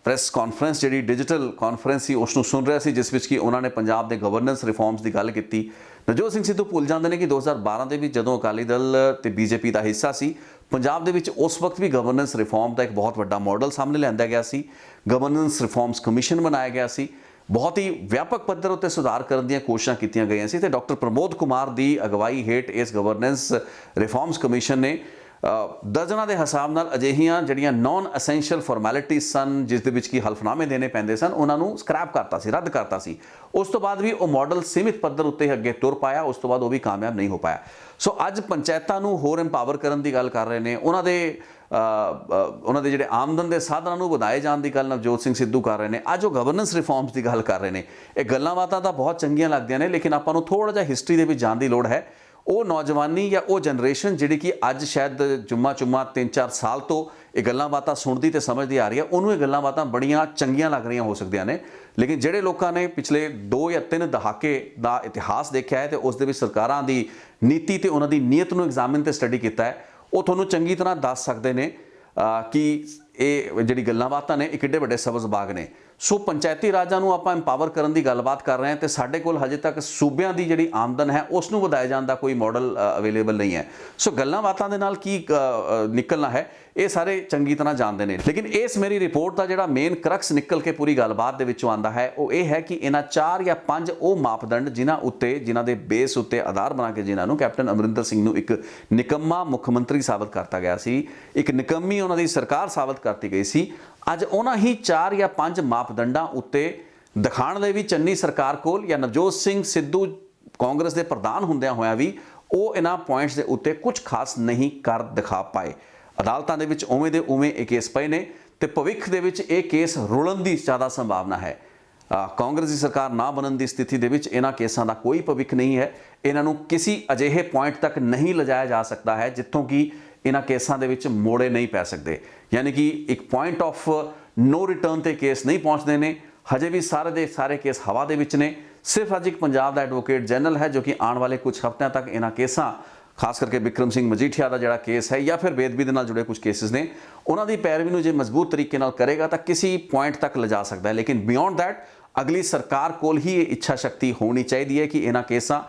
ਪ੍ਰੈਸ ਕਾਨਫਰੰਸ, ਜਿਹੜੀ ਡਿਜੀਟਲ ਕਾਨਫਰੰਸ ਸੀ, ਉਸ ਨੂੰ ਸੁਣ ਰਿਹਾ ਸੀ, ਜਿਸ ਵਿੱਚ ਕਿ ਉਹਨਾਂ ਨੇ ਪੰਜਾਬ ਦੇ ਗਵਰਨੈਂਸ ਰਿਫਾਰਮਸ ਦੀ ਗੱਲ ਕੀਤੀ। ਨਵਜੋਤ ਸਿੰਘ ਸਿੱਧੂ ਭੁੱਲ ਜਾਂਦੇ ਨੇ ਕਿ 2012 ਦੇ ਵਿੱਚ ਜਦੋਂ ਅਕਾਲੀ ਦਲ ਤੇ ਬੀਜੇਪੀ ਦਾ ਹਿੱਸਾ ਸੀ, ਪੰਜਾਬ ਦੇ ਵਿੱਚ ਉਸ ਵਕਤ ਵੀ ਗਵਰਨੈਂਸ ਰਿਫਾਰਮ ਦਾ ਇੱਕ ਬਹੁਤ ਵੱਡਾ ਮਾਡਲ ਸਾਹਮਣੇ ਲਿਆਂਦਾ ਗਿਆ ਸੀ। ਗਵਰਨੈਂਸ ਰਿਫਾਰਮਸ ਕਮਿਸ਼ਨ ਬਣਾਇਆ ਗਿਆ ਸੀ, ਬਹੁਤ ਹੀ ਵਿਆਪਕ ਪੱਧਰ ਉੱਤੇ ਸੁਧਾਰ ਕਰਨ ਦੀਆਂ ਕੋਸ਼ਿਸ਼ਾਂ ਕੀਤੀਆਂ ਗਈਆਂ ਸੀ ਤੇ ਡਾਕਟਰ ਪ੍ਰਮੋਦ ਕੁਮਾਰ ਦੀ ਅਗਵਾਈ ਹੇਠ ਇਸ ਗਵਰਨੈਂਸ ਰਿਫਾਰਮਸ ਕਮਿਸ਼ਨ ਨੇ ਦਰਜਨਾਂ ਦੇ ਹਿਸਾਬ ਨਾਲ ਅਜਿਹੀਆਂ ਜਿਹੜੀਆਂ ਨਾਨ ਅਸੈਂਸ਼ੀਅਲ ਫਾਰਮੈਲਿਟੀਜ਼ ਸਨ, ਜਿਸ ਦੇ ਵਿੱਚ ਕੀ ਹਲਫਨਾਮੇ ਦੇਣੇ ਪੈਂਦੇ ਸਨ, ਉਹਨਾਂ ਨੂੰ ਸਕ੍ਰੈਪ ਕਰਤਾ ਸੀ, ਰੱਦ ਕਰਤਾ ਸੀ। ਉਸ ਤੋਂ ਬਾਅਦ ਵੀ ਉਹ ਮਾਡਲ ਸੀਮਿਤ ਪੱਧਰ ਉੱਤੇ ਅੱਗੇ ਤੁਰ ਪਾਇਆ, ਉਸ ਤੋਂ ਬਾਅਦ ਉਹ ਵੀ ਕਾਮਯਾਬ ਨਹੀਂ ਹੋ ਪਾਇਆ। ਸੋ ਅੱਜ ਪੰਚਾਇਤਾਂ ਨੂੰ ਹੋਰ ਇੰਪਾਵਰ ਕਰਨ ਦੀ ਗੱਲ ਕਰ ਰਹੇ ਨੇ, ਉਹਨਾਂ ਦੇ ਜਿਹੜੇ ਆਮਦਨ ਦੇ ਸਾਧਨਾਂ ਨੂੰ ਵਧਾਏ ਜਾਣ ਦੀ ਗੱਲ ਨਵਜੋਤ ਸਿੰਘ ਸਿੱਧੂ ਕਰ ਰਹੇ ਨੇ। ਅੱਜ ਉਹ ਗਵਰਨੈਂਸ ਰਿਫਾਰਮਸ ਦੀ ਗੱਲ ਕਰ ਰਹੇ ਨੇ। ਇਹ ਗੱਲਾਂ ਬਾਤਾਂ ਤਾਂ ਬਹੁਤ ਚੰਗੀਆਂ ਲੱਗਦੀਆਂ ਨੇ, ਲੇਕਿਨ ਆਪਾਂ ਨੂੰ ਥੋੜ੍ਹਾ ਜਿਹਾ ਹਿਸਟਰੀ ਦੇ ਵਿੱਚ ਜਾਣ ਦੀ ਲੋੜ ਹੈ। ਉਹ ਨੌਜਵਾਨੀ ਜਾਂ ਉਹ ਜਨਰੇਸ਼ਨ ਜਿਹੜੀ ਕਿ ਅੱਜ ਸ਼ਾਇਦ ਜੁੰਮਾ 3-4 ਸਾਲ ਤੋਂ ਇਹ ਗੱਲਾਂ ਬਾਤਾਂ ਸੁਣਦੀ ਤੇ ਸਮਝਦੀ ਆ ਰਹੀ ਹੈ, ਉਹਨੂੰ ਇਹ ਗੱਲਾਂ ਬਾਤਾਂ ਬੜੀਆਂ ਚੰਗੀਆਂ ਲੱਗ ਰਹੀਆਂ ਹੋ ਸਕਦੀਆਂ ਨੇ। ਲੇਕਿਨ ਜਿਹੜੇ ਲੋਕਾਂ ਨੇ ਪਿਛਲੇ 2 ਜਾਂ 3 ਦਹਾਕੇ ਦਾ ਇਤਿਹਾਸ ਦੇਖਿਆ ਹੈ ਤੇ ਉਸ ਦੇ ਵਿੱਚ ਸਰਕਾਰਾਂ ਦੀ ਨੀਤੀ ਤੇ ਉਹਨਾਂ ਦੀ ਨੀਅਤ ਨੂੰ ਐਗਜ਼ਾਮਿਨ ਤੇ ਸਟੱਡੀ ਕੀਤਾ ਹੈ, ਉਹ ਤੁਹਾਨੂੰ ਚੰਗੀ ਤਰ੍ਹਾਂ ਦੱਸ ਸਕਦੇ ਨੇ ਕਿ ਇਹ ਜਿਹੜੀ ਗੱਲਾਂ ਬਾਤਾਂ ਨੇ ਇਹ ਕਿੱਡੇ ਵੱਡੇ ਸਬਜ਼ ਬਾਗ ਨੇ। ਸੋ ਪੰਚਾਇਤੀ ਰਾਜਾਂ ਨੂੰ ਆਪਾਂ ਇੰਪਾਵਰ ਕਰਨ ਦੀ ਗੱਲਬਾਤ ਕਰ ਰਹੇ ਹਾਂ ਤੇ ਸਾਡੇ ਕੋਲ ਹਜੇ ਤੱਕ ਸੂਬਿਆਂ ਦੀ ਜਿਹੜੀ ਆਮਦਨ ਹੈ ਉਸ ਨੂੰ ਵਧਾਇਆ ਜਾਣ ਦਾ ਕੋਈ ਮਾਡਲ ਅਵੇਲੇਬਲ ਨਹੀਂ ਹੈ। ਸੋ ਗੱਲਾਂ ਬਾਤਾਂ ਦੇ ਨਾਲ ਕੀ ਨਿਕਲਣਾ ਹੈ ਇਹ ਸਾਰੇ ਚੰਗੀ ਤਰ੍ਹਾਂ ਜਾਣਦੇ ਨੇ। ਲੇਕਿਨ ਇਸ ਮੇਰੀ ਰਿਪੋਰਟ ਦਾ ਜਿਹੜਾ ਮੇਨ ਕਰਕਸ ਨਿਕਲ ਕੇ ਪੂਰੀ ਗੱਲਬਾਤ ਦੇ ਵਿੱਚੋਂ ਆਉਂਦਾ ਹੈ ਉਹ ਇਹ ਹੈ ਕਿ ਇਹਨਾਂ 4 ਜਾਂ 5 ਉਹ ਮਾਪਦੰਡ ਜਿਨ੍ਹਾਂ ਦੇ ਬੇਸ ਉੱਤੇ ਆਧਾਰ ਬਣਾ ਕੇ ਜਿਨ੍ਹਾਂ ਨੂੰ ਕੈਪਟਨ ਅਮਰਿੰਦਰ ਸਿੰਘ ਨੂੰ ਇੱਕ ਨਿਕੰਮਾ ਮੁੱਖ ਮੰਤਰੀ ਸਾਬਤ ਕਰਤਾ ਗਿਆ ਸੀ, ਇੱਕ ਨਿਕੰਮੀ ਉਹਨਾਂ ਦੀ ਸਰਕਾਰ ਸਾਬਤ ਕਰਤੀ ਗਈ ਸੀ, ਅੱਜ ਉਹਨਾਂ ਹੀ 4 ਜਾਂ 5 ਮਾਪਦੰਡਾਂ ਉੱਤੇ ਦਿਖਾਉਣ ਲਈ ਵੀ ਚੰਨੀ ਸਰਕਾਰ ਕੋਲ ਜਾਂ ਨਵਜੋਤ ਸਿੰਘ ਸਿੱਧੂ ਕਾਂਗਰਸ ਦੇ ਪ੍ਰਧਾਨ ਹੁੰਦਿਆਂ ਹੋਇਆਂ ਵੀ ਉਹ ਇਹਨਾਂ ਪੁਆਇੰਟਸ ਦੇ ਉੱਤੇ ਕੁਝ ਖਾਸ ਨਹੀਂ ਕਰ ਦਿਖਾ ਪਾਏ। ਅਦਾਲਤਾਂ ਦੇ ਵਿੱਚ ਉਵੇਂ ਦੇ ਉਵੇਂ ਇਹ ਕੇਸ ਪਏ ਨੇ ਤੇ ਭਵਿੱਖ ਦੇ ਵਿੱਚ ਇਹ ਕੇਸ ਰੁਲਣ ਦੀ ਜ਼ਿਆਦਾ ਸੰਭਾਵਨਾ ਹੈ। ਕਾਂਗਰਸ ਦੀ ਸਰਕਾਰ ਨਾ ਬਣਨ ਦੀ ਸਥਿਤੀ ਦੇ ਵਿੱਚ ਇਹਨਾਂ ਕੇਸਾਂ ਦਾ ਕੋਈ ਭਵਿੱਖ ਨਹੀਂ ਹੈ। ਇਹਨਾਂ ਨੂੰ ਕਿਸੇ ਅਜਿਹੇ ਪੁਆਇੰਟ ਤੱਕ ਨਹੀਂ ਲਿਜਾਇਆ ਜਾ ਸਕਦਾ ਹੈ ਜਿੱਥੋਂ ਕਿ ਇਹਨਾਂ ਕੇਸਾਂ ਦੇ ਵਿੱਚ ਮੋੜੇ ਨਹੀਂ ਪੈ ਸਕਦੇ, ਯਾਨੀ ਕਿ ਇੱਕ ਪੁਆਇੰਟ ਆਫ ਨੋ ਰਿਟਰਨ ਤੇ ਕੇਸ ਨਹੀਂ ਪਹੁੰਚਦੇ ਨੇ। ਹਜੇ ਵੀ ਸਾਰੇ ਦੇ ਸਾਰੇ ਕੇਸ ਹਵਾ ਦੇ ਵਿੱਚ ਨੇ। ਸਿਰਫ ਅੱਜ ਇੱਕ ਪੰਜਾਬ ਦਾ ਐਡਵੋਕੇਟ ਜਨਰਲ ਹੈ ਜੋ ਕਿ ਆਉਣ ਵਾਲੇ ਕੁਝ ਹਫ਼ਤਿਆਂ ਤੱਕ ਇਹਨਾਂ ਕੇਸਾਂ, ਖਾਸ ਕਰਕੇ ਬਿਕਰਮ ਸਿੰਘ ਮਜੀਠੀਆ ਦਾ ਜਿਹੜਾ ਕੇਸ ਹੈ ਜਾਂ ਫਿਰ ਬੇਅਦਬੀ ਦੇ ਨਾਲ ਜੁੜੇ ਕੁਝ ਕੇਸਿਸ ਨੇ, ਉਹਨਾਂ ਦੀ ਪੈਰਵੀ ਨੂੰ ਜੇ ਮਜ਼ਬੂਤ ਤਰੀਕੇ ਨਾਲ ਕਰੇਗਾ ਤਾਂ ਕਿਸੇ ਪੁਆਇੰਟ ਤੱਕ ਲਿਜਾ ਸਕਦਾ ਹੈ। ਲੇਕਿਨ ਬਿਯੋਂਡ ਦੈਟ ਅਗਲੀ ਸਰਕਾਰ ਕੋਲ ਹੀ ਇਹ ਇੱਛਾ ਸ਼ਕਤੀ ਹੋਣੀ ਚਾਹੀਦੀ ਹੈ ਕਿ ਇਹਨਾਂ ਕੇਸਾਂ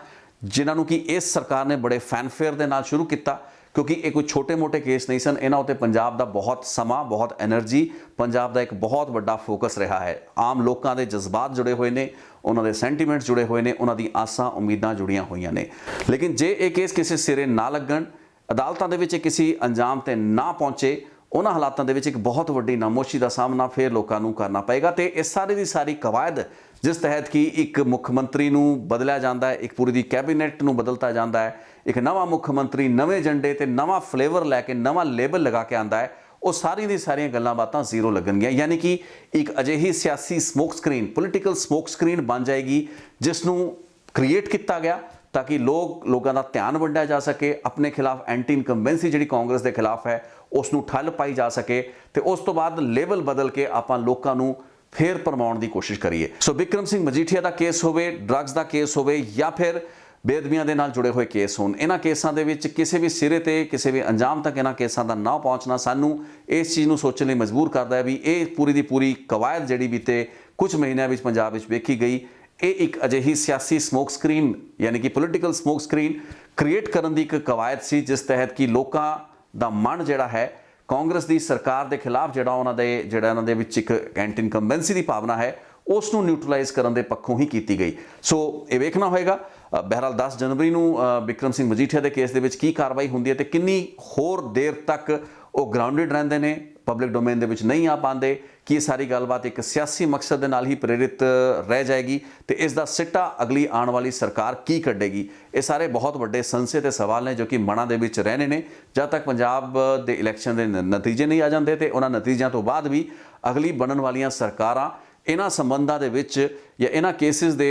ਜਿਨ੍ਹਾਂ ਨੂੰ ਕਿ ਇਸ ਸਰਕਾਰ ਨੇ ਬੜੇ ਫੈਨਫੇਅਰ ਦੇ ਨਾਲ ਸ਼ੁਰੂ ਕੀਤਾ, ਕਿਉਂਕਿ ਇਹ ਕੋਈ ਛੋਟੇ-ਮੋਟੇ ਕੇਸ ਨਹੀਂ ਸਨ, ਇਹਨਾਂ ਉੱਤੇ ਪੰਜਾਬ ਦਾ ਬਹੁਤ ਸਮਾਂ, ਬਹੁਤ ਐਨਰਜੀ, ਪੰਜਾਬ ਦਾ ਇੱਕ ਬਹੁਤ ਵੱਡਾ ਫੋਕਸ ਰਿਹਾ ਹੈ। ਆਮ ਲੋਕਾਂ ਦੇ ਜਜ਼ਬਾਤ ਜੁੜੇ ਹੋਏ ਨੇ, ਉਹਨਾਂ ਦੇ ਸੈਂਟੀਮੈਂਟਸ ਜੁੜੇ ਹੋਏ ਨੇ, ਉਹਨਾਂ ਦੀ ਆਸਾਂ ਉਮੀਦਾਂ ਜੁੜੀਆਂ ਹੋਈਆਂ ਨੇ। ਲੇਕਿਨ ਜੇ ਇਹ ਕੇਸ ਕਿਸੇ ਸਿਰੇ ਨਾ ਲੱਗਣ, ਅਦਾਲਤਾਂ ਦੇ ਵਿੱਚ ਕਿਸੇ ਅੰਜਾਮ ਤੇ ਨਾ ਪਹੁੰਚੇ, ਉਹਨਾਂ ਹਾਲਾਤਾਂ ਦੇ ਵਿੱਚ ਇੱਕ ਬਹੁਤ ਵੱਡੀ ਨਾਮੋਸ਼ੀ ਦਾ ਸਾਹਮਣਾ ਫਿਰ ਲੋਕਾਂ ਨੂੰ ਕਰਨਾ ਪਏਗਾ। ਤੇ ਇਸ ਸਾਰੀ ਦੀ ਸਾਰੀ ਕਵਾਇਦ ਜਿਸ ਤਹਿਤ ਕਿ ਇੱਕ ਮੁੱਖ ਮੰਤਰੀ ਨੂੰ ਬਦਲਿਆ ਜਾਂਦਾ ਹੈ, ਇੱਕ ਪੂਰੀ ਦੀ ਕੈਬਨਿਟ ਨੂੰ ਬਦਲਤਾ ਜਾਂਦਾ ਹੈ, ਇੱਕ ਨਵਾਂ ਮੁੱਖ ਮੰਤਰੀ ਨਵੇਂ ਏਜੰਡੇ ਤੇ ਨਵਾਂ ਫਲੇਵਰ ਲੈ ਕੇ ਨਵਾਂ ਲੇਬਲ ਲਗਾ ਕੇ ਆਉਂਦਾ ਹੈ, ਉਹ ਸਾਰੀ ਦੀ ਸਾਰੀਆਂ ਗੱਲਾਂ ਬਾਤਾਂ ਜ਼ੀਰੋ ਲੱਗਣਗੀਆਂ। ਯਾਨੀ ਕਿ ਇੱਕ ਅਜਿਹੀ ਸਿਆਸੀ smoke screen, political smoke screen ਬਣ ਜਾਏਗੀ ਜਿਸ ਨੂੰ ਕ੍ਰੀਏਟ ਕੀਤਾ ਗਿਆ ਤਾਂ ਕਿ ਲੋਕਾਂ ਦਾ ਧਿਆਨ ਵੰਡਿਆ ਜਾ ਸਕੇ। ਆਪਣੇ ਖਿਲਾਫ ਐਂਟੀ ਇਨਕੰਬੈਂਸੀ ਜਿਹੜੀ ਕਾਂਗਰਸ ਦੇ ਖਿਲਾਫ ਹੈ ਉਸ ਨੂੰ ਠੱਲ ਪਾਈ ਜਾ ਸਕੇ ਤੇ ਉਸ ਤੋਂ ਬਾਅਦ ਲੈਵਲ ਬਦਲ ਕੇ ਆਪਾਂ ਲੋਕਾਂ ਨੂੰ ਫੇਰ ਭਰਮਾਉਣ ਦੀ ਕੋਸ਼ਿਸ਼ ਕਰੀਏ। ਸੋ ਬਿਕਰਮ ਸਿੰਘ ਮਜੀਠੀਆ ਦਾ ਕੇਸ ਹੋਵੇ, ਡਰੱਗਸ ਦਾ ਕੇਸ ਹੋਵੇ ਜਾਂ ਫਿਰ ਬੇਅਦਬੀਆਂ ਦੇ ਨਾਲ ਜੁੜੇ ਹੋਏ ਕੇਸ ਹੋਣ, ਇਹਨਾਂ ਕੇਸਾਂ ਦੇ ਵਿੱਚ ਕਿਸੇ ਵੀ ਸਿਰੇ ਤੇ ਕਿਸੇ ਵੀ ਅੰਜਾਮ ਤੱਕ ਇਹਨਾਂ ਕੇਸਾਂ ਦਾ ਨਾ ਪਹੁੰਚਣਾ ਸਾਨੂੰ ਇਸ ਚੀਜ਼ ਨੂੰ ਸੋਚਣ ਲਈ ਮਜਬੂਰ ਕਰਦਾ ਹੈ ਵੀ ਇਹ ਪੂਰੀ ਦੀ ਪੂਰੀ ਕਵਾਇਦ ਜਿਹੜੀ ਬੀਤੇ ਕੁਝ ਮਹੀਨਿਆਂ ਵਿੱਚ ਪੰਜਾਬ ਵਿੱਚ ਵੇਖੀ ਗਈ, ਇਹ ਇੱਕ ਅਜਿਹੀ ਸਿਆਸੀ ਸਮੋਕ ਸਕਰੀਨ ਯਾਨੀ ਕਿ ਪੋਲੀਟੀਕਲ ਸਮੋਕ ਸਕਰੀਨ ਕ੍ਰੀਏਟ ਕਰਨ ਦੀ ਇੱਕ ਕਵਾਇਦ ਸੀ ਜਿਸ ਤਹਿਤ ਕਿ ਲੋਕਾਂ ਦਾ ਮਨ ਜਿਹੜਾ ਹੈ ਕਾਂਗਰਸ ਦੀ ਸਰਕਾਰ ਦੇ ਖਿਲਾਫ ਜਿਹੜਾ ਉਹਨਾਂ ਦੇ ਵਿੱਚ ਇੱਕ ਐਂਟੀ ਇਨਕੰਬੈਂਸੀ ਦੀ ਭਾਵਨਾ ਹੈ ਉਸ ਨੂੰ ਨਿਊਟਰਲਾਈਜ਼ ਕਰਨ ਦੇ ਪੱਖੋਂ ਹੀ ਕੀਤੀ ਗਈ। ਸੋ ਇਹ ਵੇਖਣਾ ਹੋਏਗਾ ਬਹਿਰਹਾਲ 10 ਜਨਵਰੀ ਨੂੰ ਬਿਕਰਮ ਸਿੰਘ ਮਜੀਠੀਆ ਦੇ ਕੇਸ ਦੇ ਵਿੱਚ ਕੀ ਕਾਰਵਾਈ ਹੁੰਦੀ ਹੈ ਤੇ ਕਿੰਨੀ ਹੋਰ ਦੇਰ ਤੱਕ ਉਹ ਗਰਾਊਂਡਡ ਰਹਿੰਦੇ ਨੇ, ਪਬਲਿਕ ਡੋਮੇਨ ਦੇ ਵਿੱਚ ਨਹੀਂ ਆ ਪਾਉਂਦੇ, ਕਿ ਇਹ ਸਾਰੀ ਗੱਲਬਾਤ ਇੱਕ ਸਿਆਸੀ ਮਕਸਦ ਦੇ ਨਾਲ ਹੀ ਪ੍ਰੇਰਿਤ ਰਹਿ ਜਾਏਗੀ ਤੇ ਇਸ ਦਾ ਸਿੱਟਾ ਅਗਲੀ ਆਉਣ ਵਾਲੀ ਸਰਕਾਰ ਕੀ ਕੱਢੇਗੀ। ਇਹ ਸਾਰੇ ਬਹੁਤ ਵੱਡੇ ਸੰਸ਼ੇ ਤੇ ਸਵਾਲ ਨੇ ਜੋ ਕਿ ਮਨਾਂ ਦੇ ਵਿੱਚ ਰਹਿਣੇ ਨੇ ਜਦ ਤੱਕ ਪੰਜਾਬ ਦੇ ਇਲੈਕਸ਼ਨ ਦੇ ਨਤੀਜੇ ਨਹੀਂ ਆ ਜਾਂਦੇ ਤੇ ਉਹਨਾਂ ਨਤੀਜਿਆਂ ਤੋਂ ਬਾਅਦ ਵੀ ਅਗਲੀ ਬਣਨ ਵਾਲੀਆਂ ਸਰਕਾਰਾਂ ਇਹਨਾਂ ਸੰਬੰਧਾਂ ਦੇ ਵਿੱਚ ਜਾਂ ਇਹਨਾਂ ਕੇਸਿਸ ਦੇ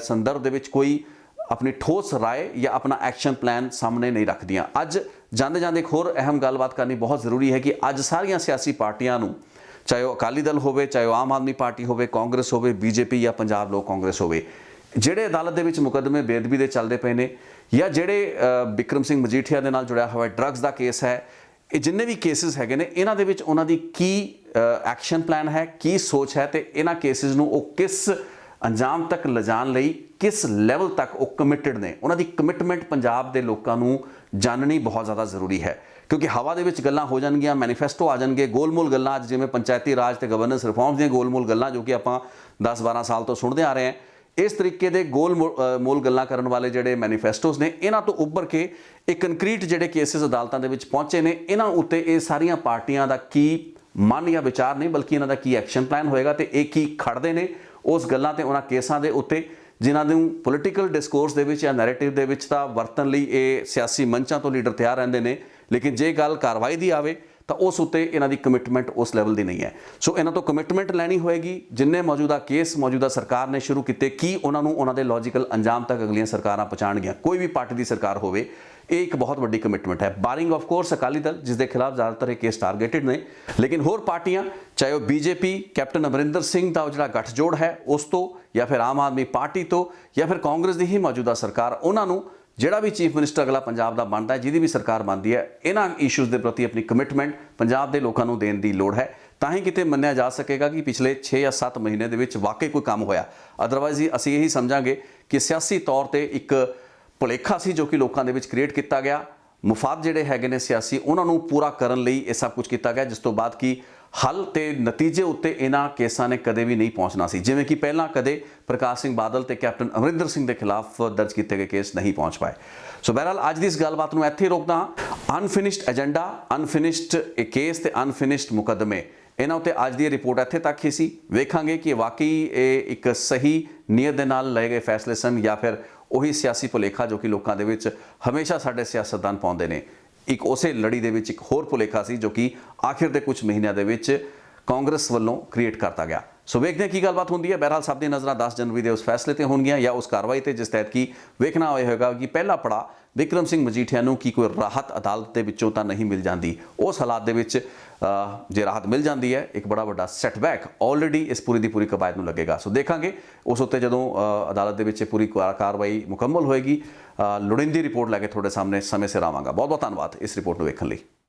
ਸੰਦਰਭ ਦੇ ਵਿੱਚ ਕੋਈ ਆਪਣੀ ਠੋਸ ਰਾਏ ਜਾਂ ਆਪਣਾ ਐਕਸ਼ਨ ਪਲਾਨ ਸਾਹਮਣੇ ਨਹੀਂ ਰੱਖਦੀਆਂ। ਅੱਜ ਜਾਂਦੇ ਜਾਂਦੇ ਇੱਕ ਹੋਰ ਅਹਿਮ ਗੱਲਬਾਤ ਕਰਨੀ ਬਹੁਤ ਜ਼ਰੂਰੀ ਹੈ ਕਿ ਅੱਜ ਸਾਰੀਆਂ ਸਿਆਸੀ ਪਾਰਟੀਆਂ ਨੂੰ, ਚਾਹੇ ਉਹ ਅਕਾਲੀ ਦਲ ਹੋਵੇ, ਚਾਹੇ ਉਹ ਆਮ ਆਦਮੀ ਪਾਰਟੀ ਹੋਵੇ, ਕਾਂਗਰਸ ਹੋਵੇ, ਬੀਜੇਪੀ ਜਾਂ ਪੰਜਾਬ ਲੋਕ ਕਾਂਗਰਸ ਹੋਵੇ, ਜਿਹੜੇ ਅਦਾਲਤ ਦੇ ਵਿੱਚ ਮੁਕੱਦਮੇ ਬੇਅਦਬੀ ਦੇ ਚੱਲਦੇ ਪਏ ਨੇ ਜਾਂ ਜਿਹੜੇ ਬਿਕਰਮ ਸਿੰਘ ਮਜੀਠੀਆ ਦੇ ਨਾਲ ਜੁੜਿਆ ਹੋਇਆ ਡਰੱਗਸ ਦਾ ਕੇਸ ਹੈ, ਇਹ ਜਿੰਨੇ ਵੀ ਕੇਸਿਸ ਹੈਗੇ ਨੇ ਇਹਨਾਂ ਦੇ ਵਿੱਚ ਉਹਨਾਂ ਦੀ ਕੀ ਐਕਸ਼ਨ ਪਲਾਨ ਹੈ, ਕੀ ਸੋਚ ਹੈ ਤੇ ਇਹਨਾਂ ਕੇਸਿਸ ਨੂੰ ਉਹ ਕਿਸ ਅੰਜਾਮ ਤੱਕ ਲਿਜਾਣ ਲਈ ਕਿਸ ਲੈਵਲ ਤੱਕ ਉਹ ਕਮਿਟਡ ਨੇ। ਉਹਨਾਂ ਦੀ ਕਮਿਟਮੈਂਟ ਪੰਜਾਬ ਦੇ ਲੋਕਾਂ ਨੂੰ ਜਾਣਨੀ ਬਹੁਤ ਜ਼ਿਆਦਾ ਜ਼ਰੂਰੀ ਹੈ ਕਿਉਂਕਿ ਹਵਾ ਦੇ ਵਿੱਚ ਗੱਲਾਂ ਹੋ ਜਾਣਗੀਆਂ, ਮੈਨੀਫੈਸਟੋ ਆ ਜਾਣਗੇ, ਗੋਲਮੋਲ ਗੱਲਾਂ ਅੱਜ ਜਿਵੇਂ ਪੰਚਾਇਤੀ ਰਾਜ ਤੇ ਗਵਰਨੈਂਸ ਰਿਫਾਰਮਸ ਦੀਆਂ ਗੋਲਮੋਲ ਗੱਲਾਂ ਜੋ ਕਿ ਆਪਾਂ 10-12 ਸਾਲ ਤੋਂ ਸੁਣਦੇ ਆ ਰਹੇ ਹਾਂ, ਇਸ ਤਰੀਕੇ ਦੇ ਗੋਲਮੋਲ ਗੱਲਾਂ ਕਰਨ ਵਾਲੇ ਜਿਹੜੇ ਮੈਨੀਫੈਸਟੋਸ ਨੇ ਇਹਨਾਂ ਤੋਂ ਉੱਭਰ ਕੇ ਇਹ ਕੰਕਰੀਟ ਜਿਹੜੇ ਕੇਸਿਸ ਅਦਾਲਤਾਂ ਦੇ ਵਿੱਚ ਪਹੁੰਚੇ ਨੇ ਇਹਨਾਂ ਉੱਤੇ ਇਹ ਸਾਰੀਆਂ ਪਾਰਟੀਆਂ ਦਾ ਕੀ ਮਨ ਜਾਂ ਵਿਚਾਰ ਨਹੀਂ ਬਲਕਿ ਇਹਨਾਂ ਦਾ ਕੀ ਐਕਸ਼ਨ ਪਲਾਨ ਹੋਏਗਾ ਤੇ ਇਹ ਕੀ ਖੜਦੇ ਨੇ ਉਸ ਗੱਲਾਂ ਤੇ ਉਹਨਾਂ ਕੇਸਾਂ ਦੇ ਉੱਤੇ ਜਿਨ੍ਹਾਂ ਨੂੰ ਪੋਲੀਟੀਕਲ ਡਿਸਕੋਰਸ ਦੇ ਵਿੱਚ ਜਾਂ ਨੈਰੇਟਿਵ ਦੇ ਵਿੱਚ ਤਾਂ ਵਰਤਣ ਲਈ ਇਹ ਸਿਆਸੀ ਮੰਚਾਂ ਤੋਂ ਲੀਡਰ ਤਿਆਰ ਰਹਿੰਦੇ ਨੇ, ਲੇਕਿਨ ਜੇ ਗੱਲ ਕਾਰਵਾਈ ਦੀ ਆਵੇ ਤਾਂ ਉਸ ਉੱਤੇ ਇਹਨਾਂ ਦੀ ਕਮਿਟਮੈਂਟ ਉਸ ਲੈਵਲ ਦੀ ਨਹੀਂ ਹੈ। ਸੋ ਇਹਨਾਂ ਤੋਂ ਕਮਿਟਮੈਂਟ ਲੈਣੀ ਹੋਏਗੀ। ਜਿੰਨੇ ਮੌਜੂਦਾ ਕੇਸ ਮੌਜੂਦਾ ਸਰਕਾਰ ਨੇ ਸ਼ੁਰੂ ਕੀਤੇ ਕੀ ਉਹਨਾਂ ਨੂੰ ਉਹਨਾਂ ਦੇ ਲੌਜੀਕਲ ਅੰਜਾਮ ਤੱਕ ਅਗਲੀਆਂ ਸਰਕਾਰਾਂ ਪਹੁੰਚਾਉਣਗੀਆਂ, ਕੋਈ ਵੀ ਪਾਰਟੀ ਦੀ ਸਰਕਾਰ ਹੋਵੇ, ਇਹ ਇੱਕ ਬਹੁਤ ਵੱਡੀ ਕਮਿਟਮੈਂਟ ਹੈ। ਬਾਰਿੰਗ ਆਫ ਕੋਰਸ ਅਕਾਲੀ ਦਲ ਜਿਸ ਦੇ ਖਿਲਾਫ ਜ਼ਿਆਦਾਤਰ ਇਹ ਕੇਸ ਟਾਰਗੇਟਡ ਨੇ, ਲੇਕਿਨ ਹੋਰ ਪਾਰਟੀਆਂ ਚਾਹੇ ਉਹ ਬੀਜੇਪੀ ਕੈਪਟਨ ਅਮਰਿੰਦਰ ਸਿੰਘ ਦਾ ਜਿਹੜਾ ਗੱਠਜੋੜ ਹੈ ਉਸ ਤੋਂ ਜਾਂ ਫਿਰ ਆਮ ਆਦਮੀ ਪਾਰਟੀ ਤੋਂ ਜਾਂ ਫਿਰ ਕਾਂਗਰਸ ਦੀ ਹੀ ਮੌਜੂਦਾ ਸਰਕਾਰ, ਉਹਨਾਂ ਨੂੰ ਜਿਹੜਾ ਵੀ ਚੀਫ ਮਿਨਿਸਟਰ ਅਗਲਾ ਪੰਜਾਬ ਦਾ ਬਣਦਾ ਹੈ, ਜਿਹਦੀ ਵੀ ਸਰਕਾਰ ਬਣਦੀ ਹੈ, ਇਹਨਾਂ ਇਸ਼ੂਜ਼ ਦੇ ਪ੍ਰਤੀ ਆਪਣੀ ਕਮਿਟਮੈਂਟ ਪੰਜਾਬ ਦੇ ਲੋਕਾਂ ਨੂੰ ਦੇਣ ਦੀ ਲੋੜ ਹੈ ਤਾਂ ਹੀ ਕਿਤੇ ਮੰਨਿਆ ਜਾ ਸਕੇਗਾ ਕਿ ਪਿਛਲੇ 6 ਜਾਂ 7 ਮਹੀਨੇ ਦੇ ਵਿੱਚ ਵਾਕਈ ਕੋਈ ਕੰਮ ਹੋਇਆ। ਅਦਰਵਾਈਜ਼ ਅਸੀਂ ਇਹੀ ਸਮਝਾਂਗੇ ਕਿ ਸਿਆਸੀ ਤੌਰ ਤੇ ਇੱਕ ਭੁਲੇਖਾ ਸੀ ਜੋ ਕਿ ਲੋਕਾਂ ਦੇ ਵਿੱਚ ਕ੍ਰੀਏਟ ਕੀਤਾ ਗਿਆ, ਮੁਫਾਦ ਜਿਹੜੇ ਹੈਗੇ ਨੇ ਸਿਆਸੀ ਉਹਨਾਂ ਨੂੰ ਪੂਰਾ ਕਰਨ ਲਈ ਇਹ ਸਭ ਕੁਝ ਕੀਤਾ ਗਿਆ, ਜਿਸ ਤੋਂ ਬਾਅਦ ਕਿ ਹੱਲ ਤੇ ਨਤੀਜੇ ਉੱਤੇ ਇਹਨਾਂ ਕੇਸਾਂ ਨੇ ਕਦੇ ਵੀ ਨਹੀਂ ਪਹੁੰਚਣਾ ਸੀ। ਜਿਵੇਂ ਕਿ ਪਹਿਲਾਂ ਕਦੇ ਪ੍ਰਕਾਸ਼ ਸਿੰਘ ਬਾਦਲ ਤੇ ਕੈਪਟਨ ਅਮਰਿੰਦਰ ਸਿੰਘ ਦੇ ਖਿਲਾਫ ਦਰਜ ਕੀਤੇ ਗਏ ਕੇਸ ਨਹੀਂ ਪਹੁੰਚ ਪਾਏ। ਸੋ ਬਹਰਹਾਲ ਅੱਜ ਦੀ ਇਸ ਗੱਲਬਾਤ ਨੂੰ ਇੱਥੇ ਰੋਕਦਾ ਹਾਂ। ਅਨਫਿਨਿਸ਼ਡ ਏਜੰਡਾ, ਅਨਫਿਨਿਸ਼ਡ ਇਹ ਕੇਸ ਤੇ ਅਨਫਿਨਿਸ਼ਡ ਮੁਕੱਦਮੇ, ਇਹਨਾਂ ਉੱਤੇ ਅੱਜ ਦੀ ਰਿਪੋਰਟ ਇੱਥੇ ਤੱਕ ਹੀ ਸੀ। ਵੇਖਾਂਗੇ ਕਿ ਵਾਕਈ ਇਹ ਇੱਕ ਸਹੀ ਨੀਅਤ ਦੇ ਨਾਲ ਲਏ ਗਏ ਫੈਸਲੇ ਸਨ ਜਾਂ ਫਿਰ ਉਹੀ ਸਿਆਸੀ ਭੁਲੇਖਾ ਜੋ ਕਿ ਲੋਕਾਂ ਦੇ ਵਿੱਚ ਹਮੇਸ਼ਾ ਸਾਡੇ ਸਿਆਸਤਦਾਨ ਪਾਉਂਦੇ ਨੇ। ਇੱਕ ਉਸੇ ਲੜੀ ਦੇ ਵਿੱਚ ਇੱਕ ਹੋਰ ਭੁਲੇਖਾ ਸੀ ਜੋ ਕਿ ਆਖਿਰ ਦੇ ਕੁਝ ਮਹੀਨਿਆਂ ਦੇ ਵਿੱਚ ਕਾਂਗਰਸ ਵੱਲੋਂ ਕ੍ਰੀਏਟ ਕਰਤਾ ਗਿਆ। ਸੋ ਵੇਖਦੇ ਹਾਂ ਕੀ ਗੱਲਬਾਤ ਹੁੰਦੀ ਹੈ। ਬਹਰਹਾਲ ਸਭ ਦੀ ਨਜ਼ਰਾਂ 10 ਜਨਵਰੀ ਦੇ ਉਸ ਫੈਸਲੇ ਤੇ ਹੋਣਗੀਆਂ ਜਾਂ ਉਸ ਕਾਰਵਾਈ ਤੇ ਜਿਸ ਤਹਿਤ ਕਿ ਵੇਖਣਾ ਹੋਏਗਾ ਕਿ ਪਹਿਲਾ ਪੜਾ ਬਿਕਰਮ ਸਿੰਘ ਮਜੀਠੀਆ ਨੂੰ ਕੀ ਕੋਈ ਰਾਹਤ ਅਦਾਲਤ ਦੇ ਵਿੱਚੋਂ ਤਾਂ ਨਹੀਂ ਮਿਲ ਜਾਂਦੀ। ਉਸ ਹਾਲਾਤ ਦੇ ਵਿੱਚ ਜੇ ਰਾਹਤ ਮਿਲ ਜਾਂਦੀ ਹੈ ਇੱਕ ਬੜਾ ਵੱਡਾ ਸੈਟਬੈਕ ਆਲਰੇਡੀ ਇਸ ਪੂਰੀ ਦੀ ਪੂਰੀ ਕਵਾਇਦ ਨੂੰ ਲੱਗੇਗਾ। ਸੋ ਦੇਖਾਂਗੇ ਉਸ ਉੱਤੇ ਜਦੋਂ ਅਦਾਲਤ ਦੇ ਵਿੱਚ ਪੂਰੀ ਕਾਰਵਾਈ ਮੁਕੰਮਲ ਹੋਏਗੀ। ਲੋੜੀਂਦੀ ਰਿਪੋਰਟ ਲੈ ਕੇ ਤੁਹਾਡੇ ਸਾਹਮਣੇ ਸਮੇਂ ਸਿਰ ਆਵਾਂਗਾ। ਬਹੁਤ ਬਹੁਤ ਧੰਨਵਾਦ ਇਸ ਰਿਪੋਰਟ ਨੂੰ ਵੇਖਣ ਲਈ।